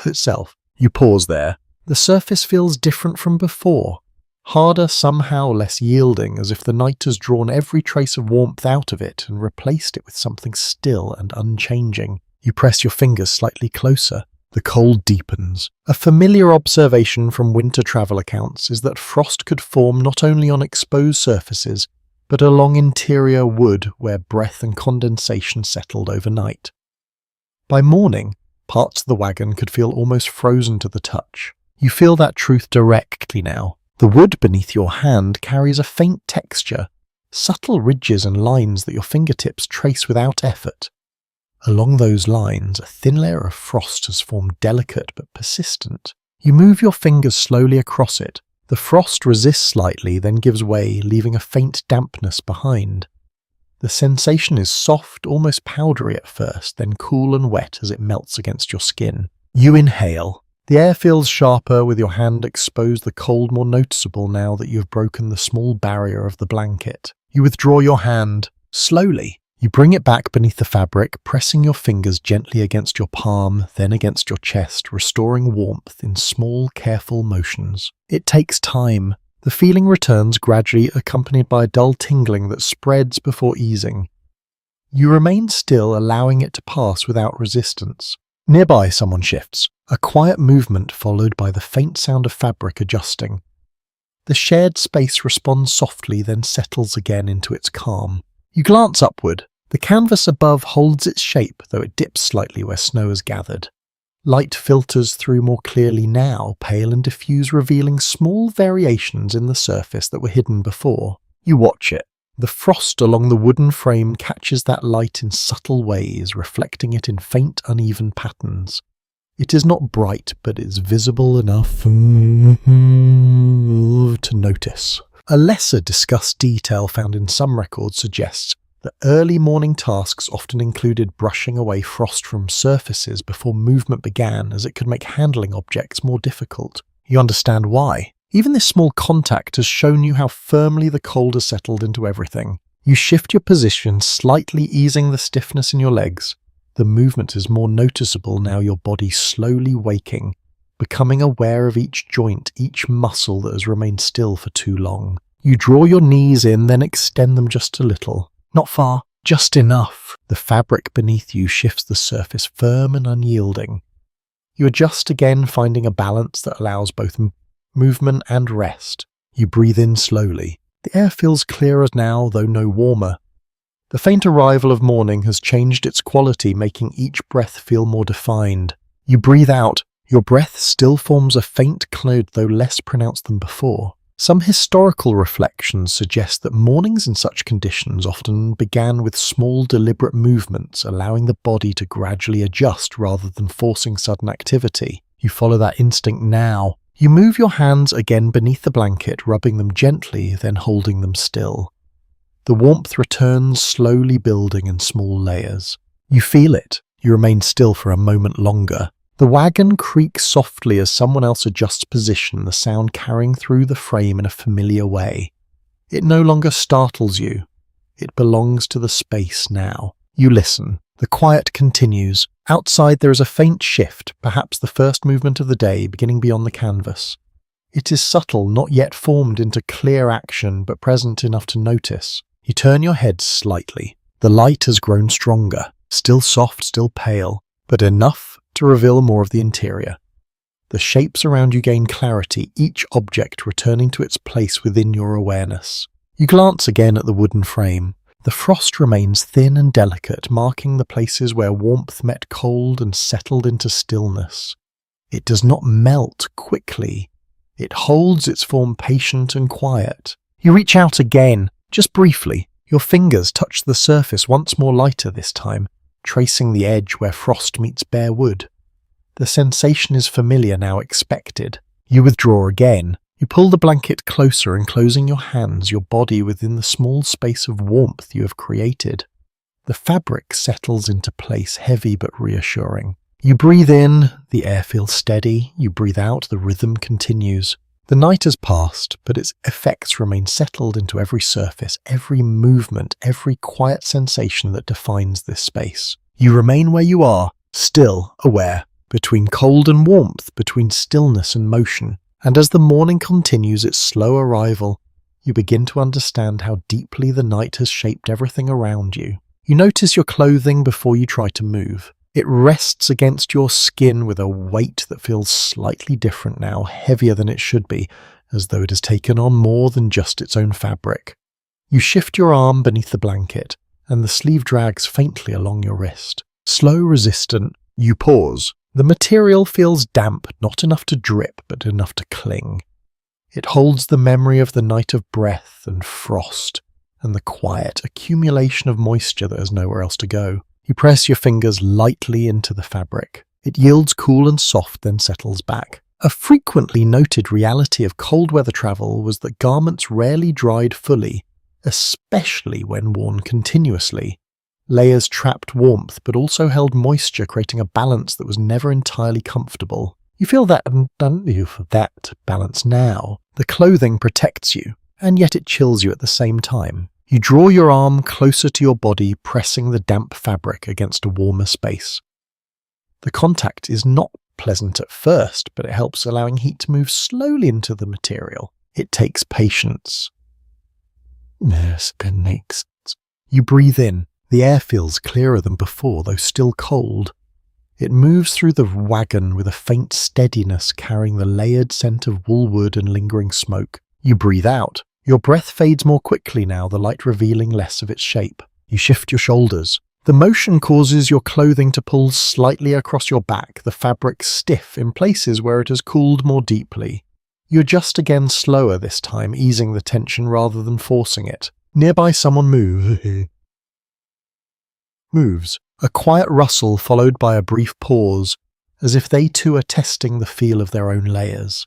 itself. You pause there. The surface feels different from before. Harder, somehow less yielding, as if the night has drawn every trace of warmth out of it and replaced it with something still and unchanging. You press your fingers slightly closer. The cold deepens. A familiar observation from winter travel accounts is that frost could form not only on exposed surfaces, but along interior wood where breath and condensation settled overnight. By morning, parts of the wagon could feel almost frozen to the touch. You feel that truth directly now. The wood beneath your hand carries a faint texture, subtle ridges and lines that your fingertips trace without effort. Along those lines, a thin layer of frost has formed, delicate but persistent. You move your fingers slowly across it. The frost resists slightly, then gives way, leaving a faint dampness behind. The sensation is soft, almost powdery at first, then cool and wet as it melts against your skin. You inhale. The air feels sharper, with your hand exposed, the cold more noticeable now that you have broken the small barrier of the blanket. You withdraw your hand, slowly. You bring it back beneath the fabric, pressing your fingers gently against your palm, then against your chest, restoring warmth in small, careful motions. It takes time. The feeling returns gradually, accompanied by a dull tingling that spreads before easing. You remain still, allowing it to pass without resistance. Nearby, someone shifts. A quiet movement followed by the faint sound of fabric adjusting. The shared space responds softly, then settles again into its calm. You glance upward. The canvas above holds its shape, though it dips slightly where snow has gathered. Light filters through more clearly now, pale and diffuse, revealing small variations in the surface that were hidden before. You watch it. The frost along the wooden frame catches that light in subtle ways, reflecting it in faint, uneven patterns. It is not bright, but is visible enough to notice. A lesser discussed detail found in some records suggests The early morning tasks often included brushing away frost from surfaces before movement began, as it could make handling objects more difficult. You understand why. Even this small contact has shown you how firmly the cold has settled into everything. You shift your position, slightly easing the stiffness in your legs. The movement is more noticeable now, your body slowly waking, becoming aware of each joint, each muscle that has remained still for too long. You draw your knees in, then extend them just a little. Not far, just enough. The fabric beneath you shifts the surface firm and unyielding. You adjust again, finding a balance that allows both movement and rest. You breathe in slowly. The air feels clearer now, though no warmer. The faint arrival of morning has changed its quality, making each breath feel more defined. You breathe out. Your breath still forms a faint cloud, though less pronounced than before. Some historical reflections suggest that mornings in such conditions often began with small, deliberate movements, allowing the body to gradually adjust rather than forcing sudden activity. You follow that instinct now. You move your hands again beneath the blanket, rubbing them gently, then holding them still. The warmth returns, slowly building in small layers. You feel it. You remain still for a moment longer. The wagon creaks softly as someone else adjusts position, the sound carrying through the frame in a familiar way. It no longer startles you. It belongs to the space now. You listen. The quiet continues. Outside there is a faint shift, perhaps the first movement of the day, beginning beyond the canvas. It is subtle, not yet formed into clear action, but present enough to notice. You turn your head slightly. The light has grown stronger, still soft, still pale, but enough to reveal more of the interior. The shapes around you gain clarity, each object returning to its place within your awareness. You glance again at the wooden frame. The frost remains thin and delicate, marking the places where warmth met cold and settled into stillness. It does not melt quickly. It holds its form patient and quiet. You reach out again, just briefly. Your fingers touch the surface, once more lighter this time, tracing the edge where frost meets bare wood. The sensation is familiar now, expected. You withdraw again. You pull the blanket closer, enclosing your hands, your body within the small space of warmth you have created. The fabric settles into place, heavy but reassuring. You breathe in, the air feels steady. You breathe out, the rhythm continues. The night has passed, but its effects remain settled into every surface, every movement, every quiet sensation that defines this space. You remain where you are, still, aware, between cold and warmth, between stillness and motion. And as the morning continues its slow arrival, you begin to understand how deeply the night has shaped everything around you. You notice your clothing before you try to move. It rests against your skin with a weight that feels slightly different now, heavier than it should be, as though it has taken on more than just its own fabric. You shift your arm beneath the blanket, and the sleeve drags faintly along your wrist. Slow, resistant, you pause. The material feels damp, not enough to drip, but enough to cling. It holds the memory of the night of breath and frost, and the quiet accumulation of moisture that has nowhere else to go. You press your fingers lightly into the fabric. It yields cool and soft, then settles back. A frequently noted reality of cold weather travel was that garments rarely dried fully, especially when worn continuously. Layers trapped warmth, but also held moisture, creating a balance that was never entirely comfortable. You feel that balance now. The clothing protects you, and yet it chills you at the same time. You draw your arm closer to your body, pressing the damp fabric against a warmer space. The contact is not pleasant at first, but it helps, allowing heat to move slowly into the material. It takes patience. You breathe in. The air feels clearer than before, though still cold. It moves through the wagon with a faint steadiness, carrying the layered scent of woolwood and lingering smoke. You breathe out. Your breath fades more quickly now, the light revealing less of its shape. You shift your shoulders. The motion causes your clothing to pull slightly across your back, the fabric stiff in places where it has cooled more deeply. You adjust again slower this time, easing the tension rather than forcing it. Nearby someone moves. A quiet rustle followed by a brief pause, as if they too are testing the feel of their own layers.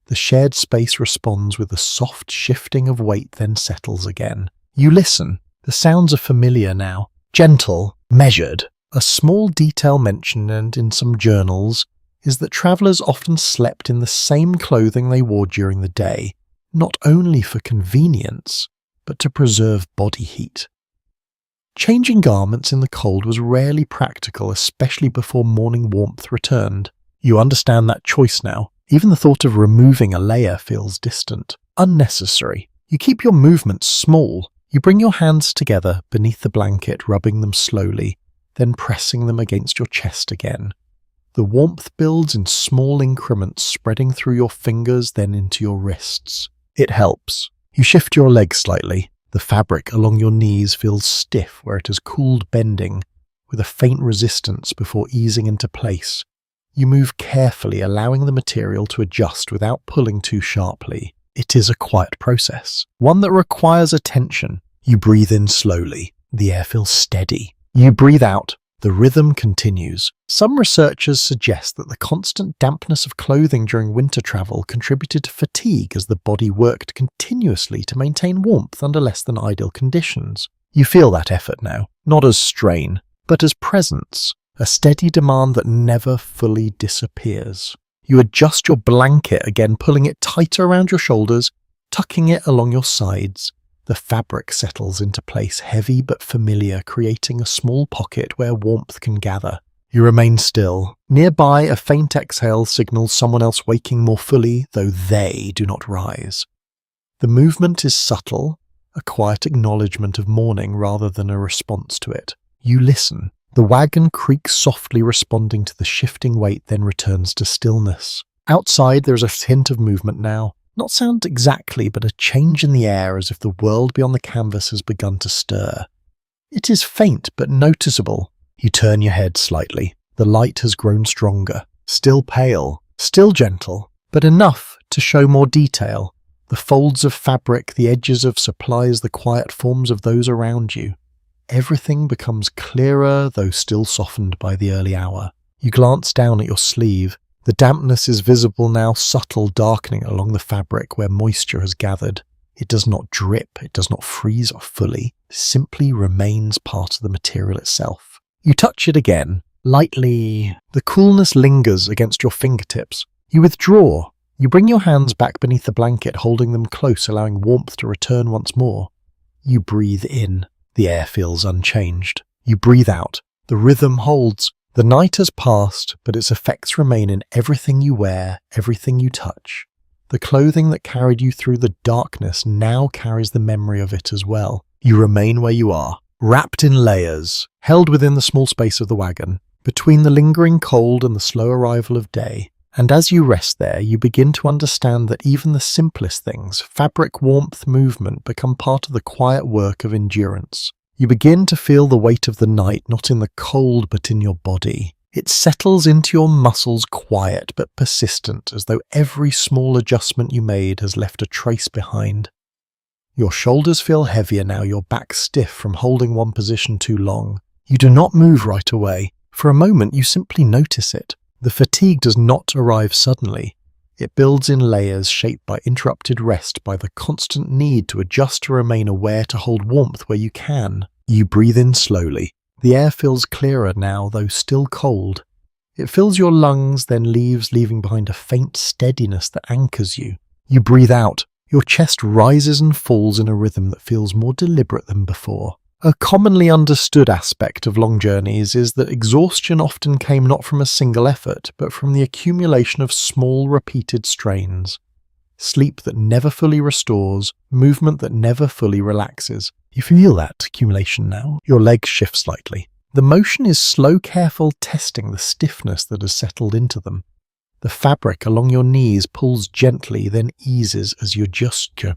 The shared space responds with a soft shifting of weight, then settles again. You listen. The sounds are familiar now, gentle, measured. A small detail mentioned in some journals is that travellers often slept in the same clothing they wore during the day, not only for convenience, but to preserve body heat. Changing garments in the cold was rarely practical, especially before morning warmth returned. You understand that choice now. Even the thought of removing a layer feels distant, unnecessary. You keep your movements small. You bring your hands together beneath the blanket, rubbing them slowly, then pressing them against your chest again. The warmth builds in small increments, spreading through your fingers, then into your wrists. It helps. You shift your legs slightly. The fabric along your knees feels stiff where it has cooled, bending, with a faint resistance before easing into place. You move carefully, allowing the material to adjust without pulling too sharply. It is a quiet process, one that requires attention. You breathe in slowly. The air feels steady. You breathe out. The rhythm continues. Some researchers suggest that the constant dampness of clothing during winter travel contributed to fatigue as the body worked continuously to maintain warmth under less than ideal conditions. You feel that effort now, not as strain, but as presence, a steady demand that never fully disappears. You adjust your blanket again, pulling it tighter around your shoulders, tucking it along your sides. The fabric settles into place, heavy but familiar, creating a small pocket where warmth can gather. You remain still. Nearby, a faint exhale signals someone else waking more fully, though they do not rise. The movement is subtle, a quiet acknowledgement of morning rather than a response to it. You listen. The wagon creaks softly, responding to the shifting weight, then returns to stillness. Outside, there is a hint of movement now. Not sound exactly, but a change in the air, as if the world beyond the canvas has begun to stir. It is faint but noticeable. You turn your head slightly. The light has grown stronger. Still pale, still gentle, but enough to show more detail. The folds of fabric, the edges of supplies, the quiet forms of those around you. Everything becomes clearer, though still softened by the early hour. You glance down at your sleeve. The dampness is visible now, subtle darkening along the fabric where moisture has gathered. It does not drip, it does not freeze fully, it simply remains part of the material itself. You touch it again, lightly. The coolness lingers against your fingertips. You withdraw. You bring your hands back beneath the blanket, holding them close, allowing warmth to return once more. You breathe in. The air feels unchanged. You breathe out. The rhythm holds. The night has passed, but its effects remain in everything you wear, everything you touch. The clothing that carried you through the darkness now carries the memory of it as well. You remain where you are, wrapped in layers, held within the small space of the wagon, between the lingering cold and the slow arrival of day. And as you rest there, you begin to understand that even the simplest things, fabric, warmth, movement, become part of the quiet work of endurance. You begin to feel the weight of the night, not in the cold but in your body. It settles into your muscles, quiet but persistent, as though every small adjustment you made has left a trace behind. Your shoulders feel heavier now, your back stiff from holding one position too long. You do not move right away. For a moment you simply notice it. The fatigue does not arrive suddenly. It builds in layers shaped by interrupted rest, by the constant need to adjust to remain aware, to hold warmth where you can. You breathe in slowly. The air feels clearer now, though still cold. It fills your lungs, then leaving behind a faint steadiness that anchors you. You breathe out. Your chest rises and falls in a rhythm that feels more deliberate than before. A commonly understood aspect of long journeys is that exhaustion often came not from a single effort, but from the accumulation of small, repeated strains. Sleep that never fully restores, movement that never fully relaxes. You feel that accumulation now. Your legs shift slightly. The motion is slow, careful, testing the stiffness that has settled into them. The fabric along your knees pulls gently, then eases as you adjust your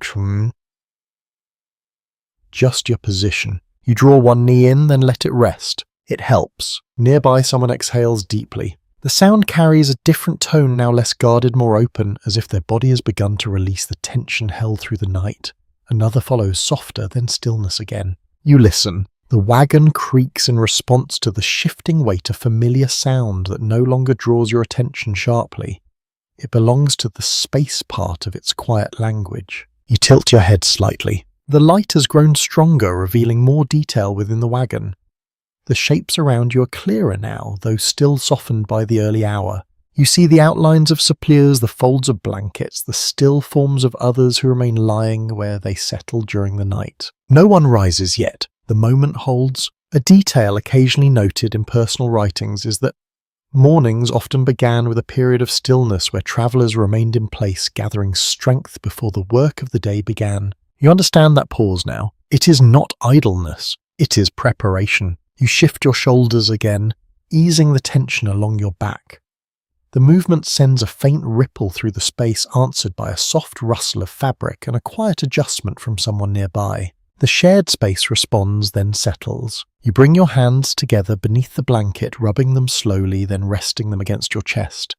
position. You draw one knee in, then let it rest. It helps. Nearby, someone exhales deeply. The sound carries a different tone, now less guarded, more open, as if their body has begun to release the tension held through the night. Another follows, softer, then stillness again. You listen. The wagon creaks in response to the shifting weight, a familiar sound that no longer draws your attention sharply. It belongs to the space part of its quiet language. You tilt your head slightly. The light has grown stronger, revealing more detail within the wagon. The shapes around you are clearer now, though still softened by the early hour. You see the outlines of suppliers, the folds of blankets, the still forms of others who remain lying where they settled during the night. No one rises yet. The moment holds. A detail occasionally noted in personal writings is that mornings often began with a period of stillness where travellers remained in place, gathering strength before the work of the day began. You understand that pause now. It is not idleness. It is preparation. You shift your shoulders again, easing the tension along your back. The movement sends a faint ripple through the space, answered by a soft rustle of fabric and a quiet adjustment from someone nearby. The shared space responds, then settles. You bring your hands together beneath the blanket, rubbing them slowly, then resting them against your chest.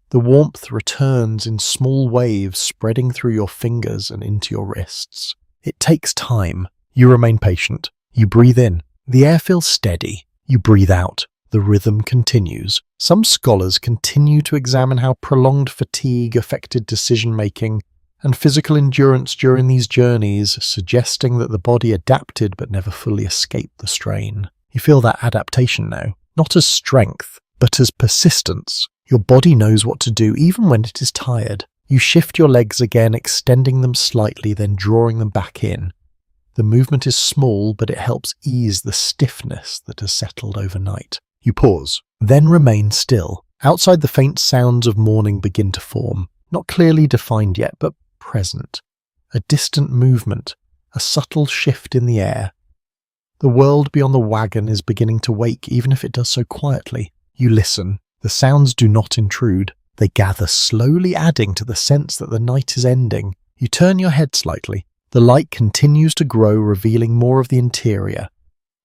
The warmth returns in small waves, spreading through your fingers and into your wrists. It takes time. You remain patient. You breathe in. The air feels steady. You breathe out. The rhythm continues. Some scholars continue to examine how prolonged fatigue affected decision-making and physical endurance during these journeys, suggesting that the body adapted but never fully escaped the strain. You feel that adaptation now, not as strength, but as persistence. Your body knows what to do even when it is tired. You shift your legs again, extending them slightly, then drawing them back in. The movement is small, but it helps ease the stiffness that has settled overnight. You pause, then remain still. Outside, the faint sounds of morning begin to form, not clearly defined yet, but present. A distant movement, a subtle shift in the air. The world beyond the wagon is beginning to wake, even if it does so quietly. You listen. The sounds do not intrude. They gather, slowly adding to the sense that the night is ending. You turn your head slightly. The light continues to grow, revealing more of the interior.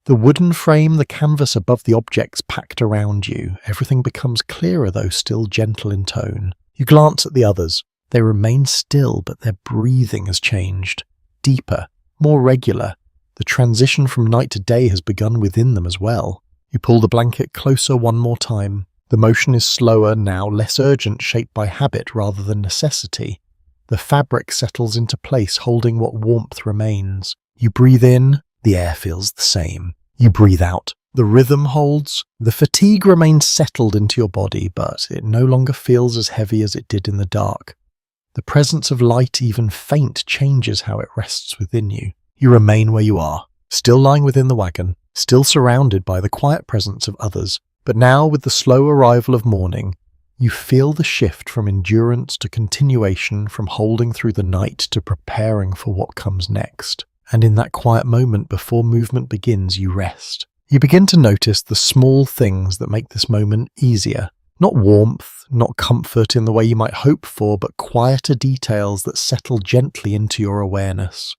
The wooden frame, the canvas above the objects packed around you. Everything becomes clearer, though still gentle in tone. You glance at the others. They remain still, but their breathing has changed. Deeper, more regular. The transition from night to day has begun within them as well. You pull the blanket closer one more time. The motion is slower now, less urgent, shaped by habit rather than necessity. The fabric settles into place, holding what warmth remains. You breathe in. The air feels the same. You breathe out. The rhythm holds. The fatigue remains settled into your body, but it no longer feels as heavy as it did in the dark. The presence of light, even faint, changes how it rests within you. You remain where you are, still lying within the wagon, still surrounded by the quiet presence of others. But now, with the slow arrival of morning, you feel the shift from endurance to continuation, from holding through the night to preparing for what comes next. And in that quiet moment before movement begins, you rest. You begin to notice the small things that make this moment easier. Not warmth, not comfort in the way you might hope for, but quieter details that settle gently into your awareness.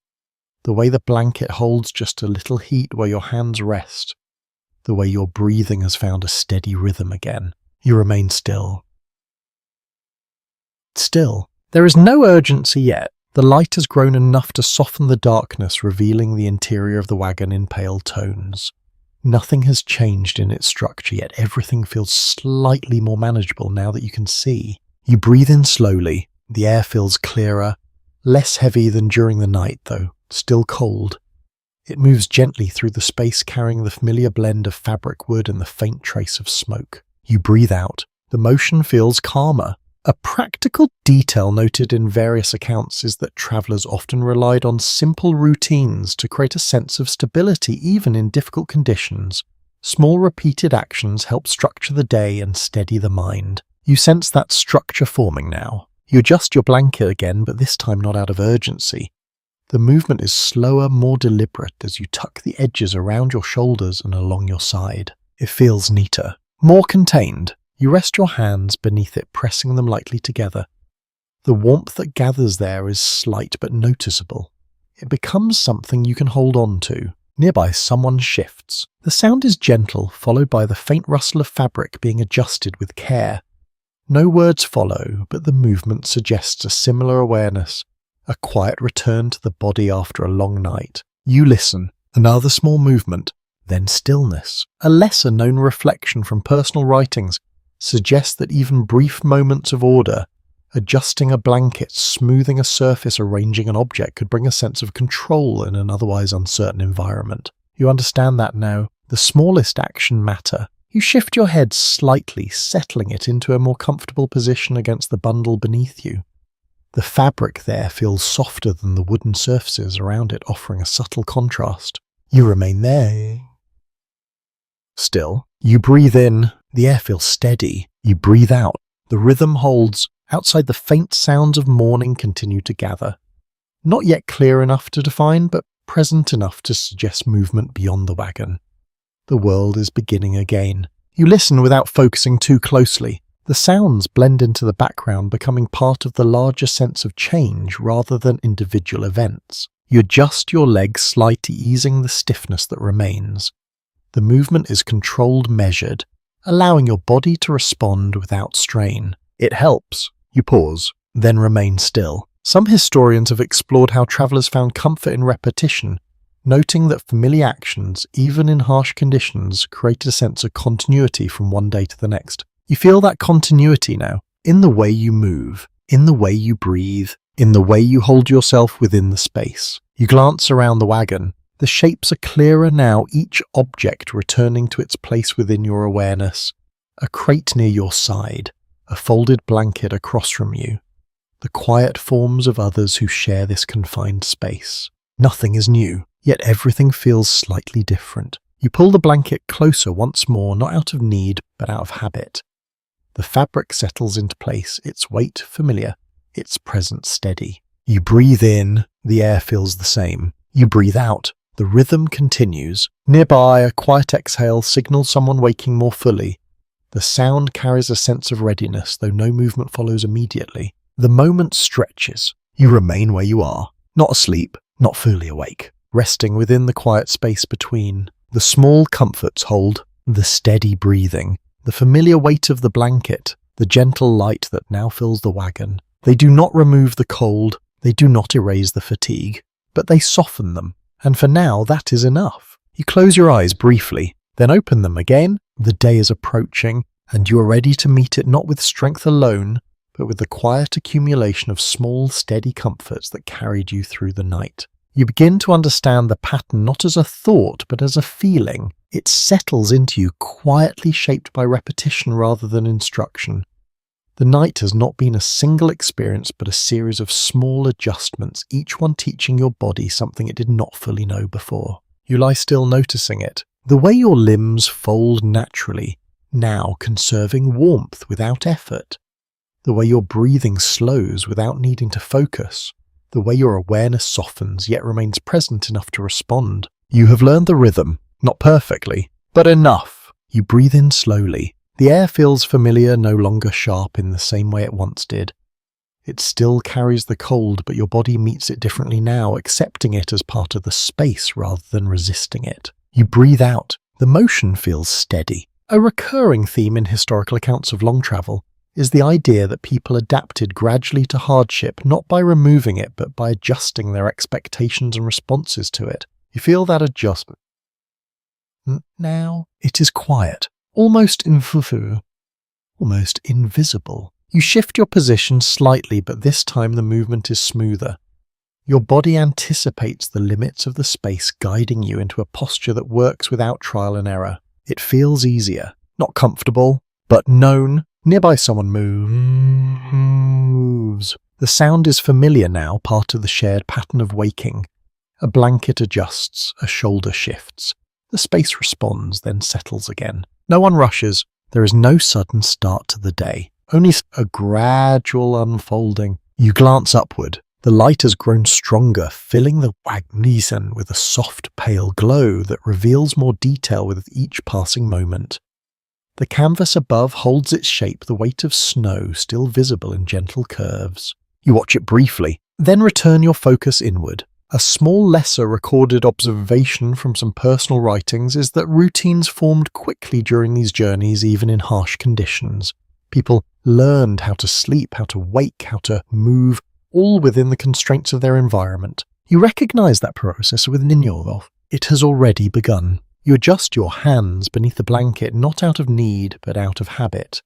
The way the blanket holds just a little heat where your hands rest. The way your breathing has found a steady rhythm again. You remain still. Still, there is no urgency yet. The light has grown enough to soften the darkness, revealing the interior of the wagon in pale tones. Nothing has changed in its structure yet. Everything feels slightly more manageable now that you can see. You breathe in slowly. The air feels clearer, less heavy than during the night, though still cold. It moves gently through the space, carrying the familiar blend of fabric wood and the faint trace of smoke. You breathe out. The motion feels calmer. A practical detail noted in various accounts is that travellers often relied on simple routines to create a sense of stability even in difficult conditions. Small repeated actions help structure the day and steady the mind. You sense that structure forming now. You adjust your blanket again, but this time not out of urgency. The movement is slower, more deliberate as you tuck the edges around your shoulders and along your side. It feels neater, more contained. You rest your hands beneath it, pressing them lightly together. The warmth that gathers there is slight but noticeable. It becomes something you can hold on to. Nearby, someone shifts. The sound is gentle, followed by the faint rustle of fabric being adjusted with care. No words follow, but the movement suggests a similar awareness, a quiet return to the body after a long night. You listen. Another small movement, then stillness. A lesser-known reflection from personal writings suggests that even brief moments of order, Adjusting a blanket, smoothing a surface, arranging an object could bring a sense of control in an otherwise uncertain environment. You understand that now. The smallest action matter. You shift your head slightly, settling it into a more comfortable position against the bundle beneath you. The fabric there feels softer than the wooden surfaces around it, offering a subtle contrast. You remain there. Still, you breathe in. The air feels steady. You breathe out. The rhythm holds. Outside, the faint sounds of morning continue to gather. Not yet clear enough to define, but present enough to suggest movement beyond the wagon. The world is beginning again. You listen without focusing too closely. The sounds blend into the background, becoming part of the larger sense of change rather than individual events. You adjust your legs slightly, easing the stiffness that remains. The movement is controlled, measured, allowing your body to respond without strain. It helps. You pause, then remain still. Some historians have explored how travelers found comfort in repetition, noting that familiar actions, even in harsh conditions, create a sense of continuity from one day to the next. You feel that continuity now, in the way you move, in the way you breathe, in the way you hold yourself within the space. You glance around the wagon. The shapes are clearer now, each object returning to its place within your awareness. A crate near your side, a folded blanket across from you, the quiet forms of others who share this confined space. Nothing is new, yet everything feels slightly different. You pull the blanket closer once more, not out of need, but out of habit. The fabric settles into place, its weight familiar, its presence steady. You breathe in, the air feels the same. You breathe out, the rhythm continues. Nearby, a quiet exhale signals someone waking more fully. The sound carries a sense of readiness, though no movement follows immediately. The moment stretches. You remain where you are, not asleep, not fully awake, resting within the quiet space between. The small comforts hold, the steady breathing, the familiar weight of the blanket, the gentle light that now fills the wagon. They do not remove the cold, they do not erase the fatigue, but they soften them, and for now that is enough. You close your eyes briefly, then open them again. The day is approaching, and you are ready to meet it not with strength alone, but with the quiet accumulation of small, steady comforts that carried you through the night. You begin to understand the pattern not as a thought, but as a feeling. It settles into you, quietly shaped by repetition rather than instruction. The night has not been a single experience, but a series of small adjustments, each one teaching your body something it did not fully know before. You lie still, noticing it. The way your limbs fold naturally, now conserving warmth without effort. The way your breathing slows without needing to focus. The way your awareness softens yet remains present enough to respond. You have learned the rhythm, not perfectly, but enough. You breathe in slowly. The air feels familiar, no longer sharp in the same way it once did. It still carries the cold, but your body meets it differently now, accepting it as part of the space rather than resisting it. You breathe out. The motion feels steady. A recurring theme in historical accounts of long travel is the idea that people adapted gradually to hardship, not by removing it, but by adjusting their expectations and responses to it. You feel that adjustment. Now it is quiet, almost invisible. You shift your position slightly, but this time the movement is smoother. Your body anticipates the limits of the space, guiding you into a posture that works without trial and error. It feels easier, not comfortable, but known. Nearby someone moves. The sound is familiar now, part of the shared pattern of waking. A blanket adjusts, a shoulder shifts. The space responds, then settles again. No one rushes. There is no sudden start to the day, only a gradual unfolding. You glance upward. The light has grown stronger, filling the wagon with a soft, pale glow that reveals more detail with each passing moment. The canvas above holds its shape, the weight of snow still visible in gentle curves. You watch it briefly, then return your focus inward. A small lesser recorded observation from some personal writings is that routines formed quickly during these journeys, even in harsh conditions. People learned how to sleep, how to wake, how to move, all within the constraints of their environment. You recognize that process within yourself. It has already begun. You adjust your hands beneath the blanket, not out of need, but out of habit.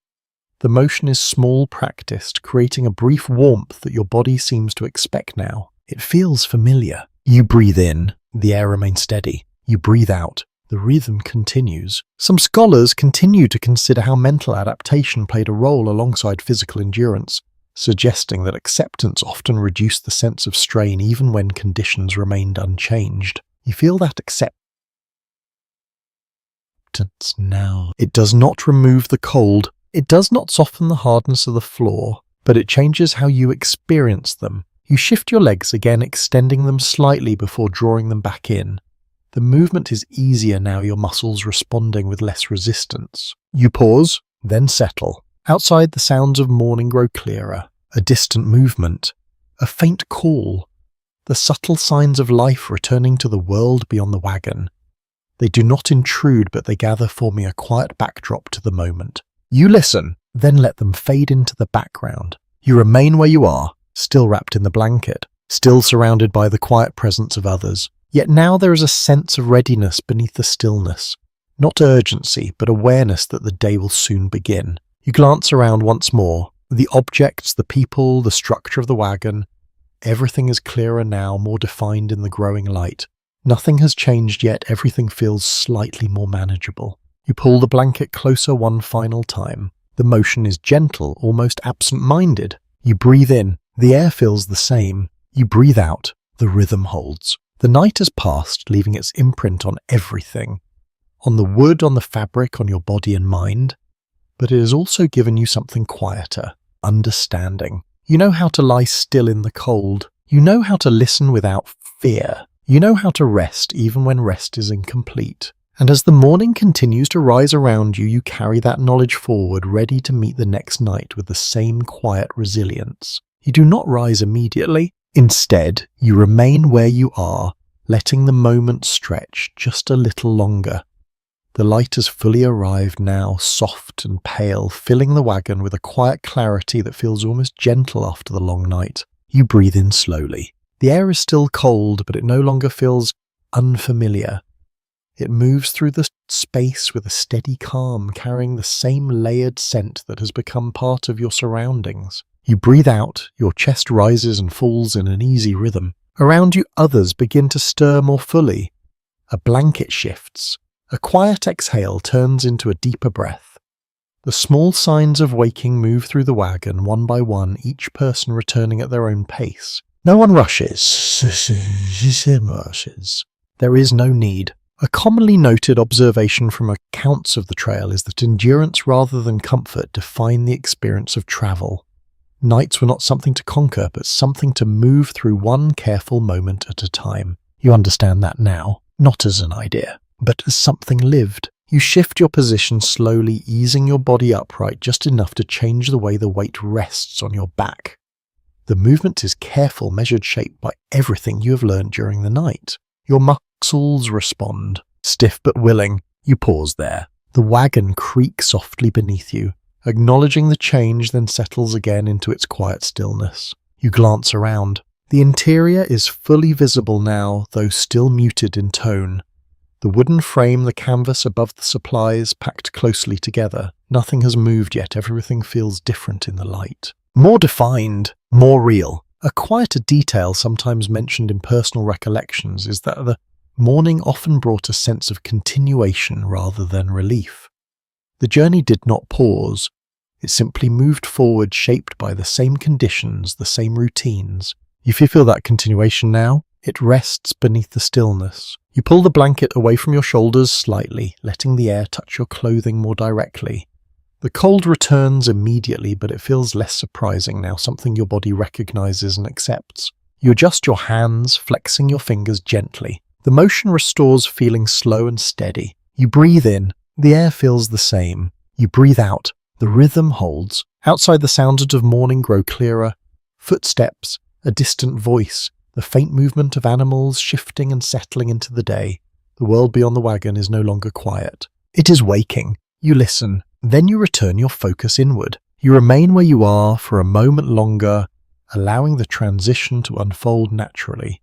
The motion is small practiced, creating a brief warmth that your body seems to expect now. It feels familiar. You breathe in, the air remains steady. You breathe out, the rhythm continues. Some scholars continue to consider how mental adaptation played a role alongside physical endurance, suggesting that acceptance often reduced the sense of strain even when conditions remained unchanged. You feel that acceptance now. It does not remove the cold. It does not soften the hardness of the floor, but it changes how you experience them. You shift your legs again, extending them slightly before drawing them back in. The movement is easier now, your muscles responding with less resistance. You pause, then settle. Outside, the sounds of morning grow clearer. A distant movement. A faint call. The subtle signs of life returning to the world beyond the wagon. They do not intrude, but they gather, forming a quiet backdrop to the moment. You listen, then let them fade into the background. You remain where you are, still wrapped in the blanket, still surrounded by the quiet presence of others. Yet now there is a sense of readiness beneath the stillness. Not urgency, but awareness that the day will soon begin. You glance around once more. The objects, the people, the structure of the wagon. Everything is clearer now, more defined in the growing light. Nothing has changed yet, everything feels slightly more manageable. You pull the blanket closer one final time. The motion is gentle, almost absent-minded. You breathe in, the air feels the same. You breathe out, the rhythm holds. The night has passed, leaving its imprint on everything. On the wood, on the fabric, on your body and mind. But it has also given you something quieter, understanding. You know how to lie still in the cold. You know how to listen without fear. You know how to rest even when rest is incomplete. And as the morning continues to rise around you, you carry that knowledge forward, ready to meet the next night with the same quiet resilience. You do not rise immediately. Instead, you remain where you are, letting the moment stretch just a little longer. The light has fully arrived now, soft and pale, filling the wagon with a quiet clarity that feels almost gentle after the long night. You breathe in slowly. The air is still cold, but it no longer feels unfamiliar. It moves through the space with a steady calm, carrying the same layered scent that has become part of your surroundings. You breathe out, your chest rises and falls in an easy rhythm. Around you, others begin to stir more fully. A blanket shifts. A quiet exhale turns into a deeper breath. The small signs of waking move through the wagon, one by one, each person returning at their own pace. No one rushes. There is no need. A commonly noted observation from accounts of the trail is that endurance rather than comfort define the experience of travel. Nights were not something to conquer, but something to move through one careful moment at a time. You understand that now, not as an idea, but as something lived. You shift your position slowly, easing your body upright just enough to change the way the weight rests on your back. The movement is careful, measured, shaped by everything you have learned during the night. Your muscles respond, stiff but willing. You pause there. The wagon creaks softly beneath you, acknowledging the change, then settles again into its quiet stillness. You glance around. The interior is fully visible now, though still muted in tone. The wooden frame, the canvas above the supplies, packed closely together. Nothing has moved yet, everything feels different in the light. More defined, more real. A quieter detail sometimes mentioned in personal recollections is that the morning often brought a sense of continuation rather than relief. The journey did not pause. It simply moved forward, shaped by the same conditions, the same routines. You feel that continuation now? It rests beneath the stillness. You pull the blanket away from your shoulders slightly, letting the air touch your clothing more directly. The cold returns immediately, but it feels less surprising now, something your body recognizes and accepts. You adjust your hands, flexing your fingers gently. The motion restores feeling slow and steady. You breathe in. The air feels the same. You breathe out. The rhythm holds. Outside, the sounds of morning grow clearer. Footsteps, a distant voice, the faint movement of animals shifting and settling into the day. The world beyond the wagon is no longer quiet. It is waking. You listen. Then you return your focus inward. You remain where you are for a moment longer, allowing the transition to unfold naturally.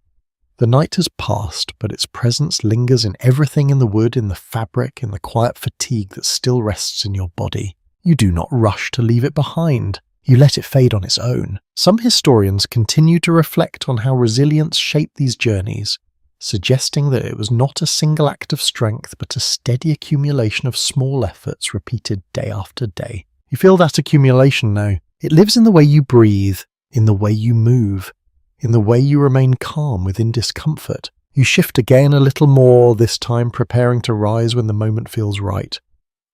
The night has passed, but its presence lingers in everything in the wood, in the fabric, in the quiet fatigue that still rests in your body. You do not rush to leave it behind. You let it fade on its own. Some historians continue to reflect on how resilience shaped these journeys, suggesting that it was not a single act of strength but a steady accumulation of small efforts repeated day after day. You feel that accumulation now. It lives in the way you breathe, in the way you move, in the way you remain calm within discomfort. You shift again a little more, this time preparing to rise when the moment feels right.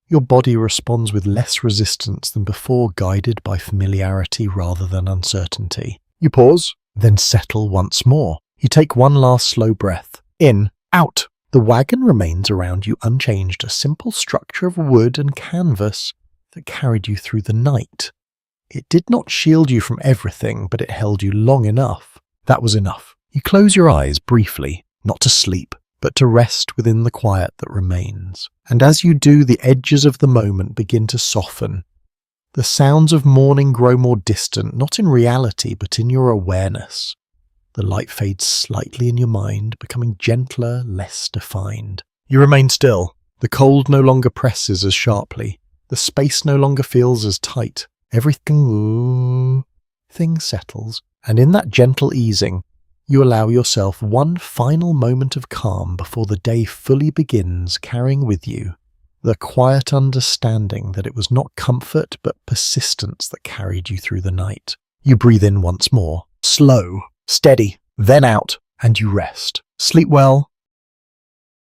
Your body responds with less resistance than before, guided by familiarity rather than uncertainty. You pause, then settle once more. You take one last slow breath. In, out. The wagon remains around you unchanged, a simple structure of wood and canvas that carried you through the night. It did not shield you from everything, but it held you long enough. That was enough. You close your eyes briefly, not to sleep, but to rest within the quiet that remains. And as you do, the edges of the moment begin to soften. The sounds of morning grow more distant, not in reality, but in your awareness. The light fades slightly in your mind, becoming gentler, less defined. You remain still. The cold no longer presses as sharply. The space no longer feels as tight. Everything settles. And in that gentle easing, you allow yourself one final moment of calm before the day fully begins, carrying with you the quiet understanding that it was not comfort but persistence that carried you through the night. You breathe in once more, slow, steady, then out, and you rest. Sleep well,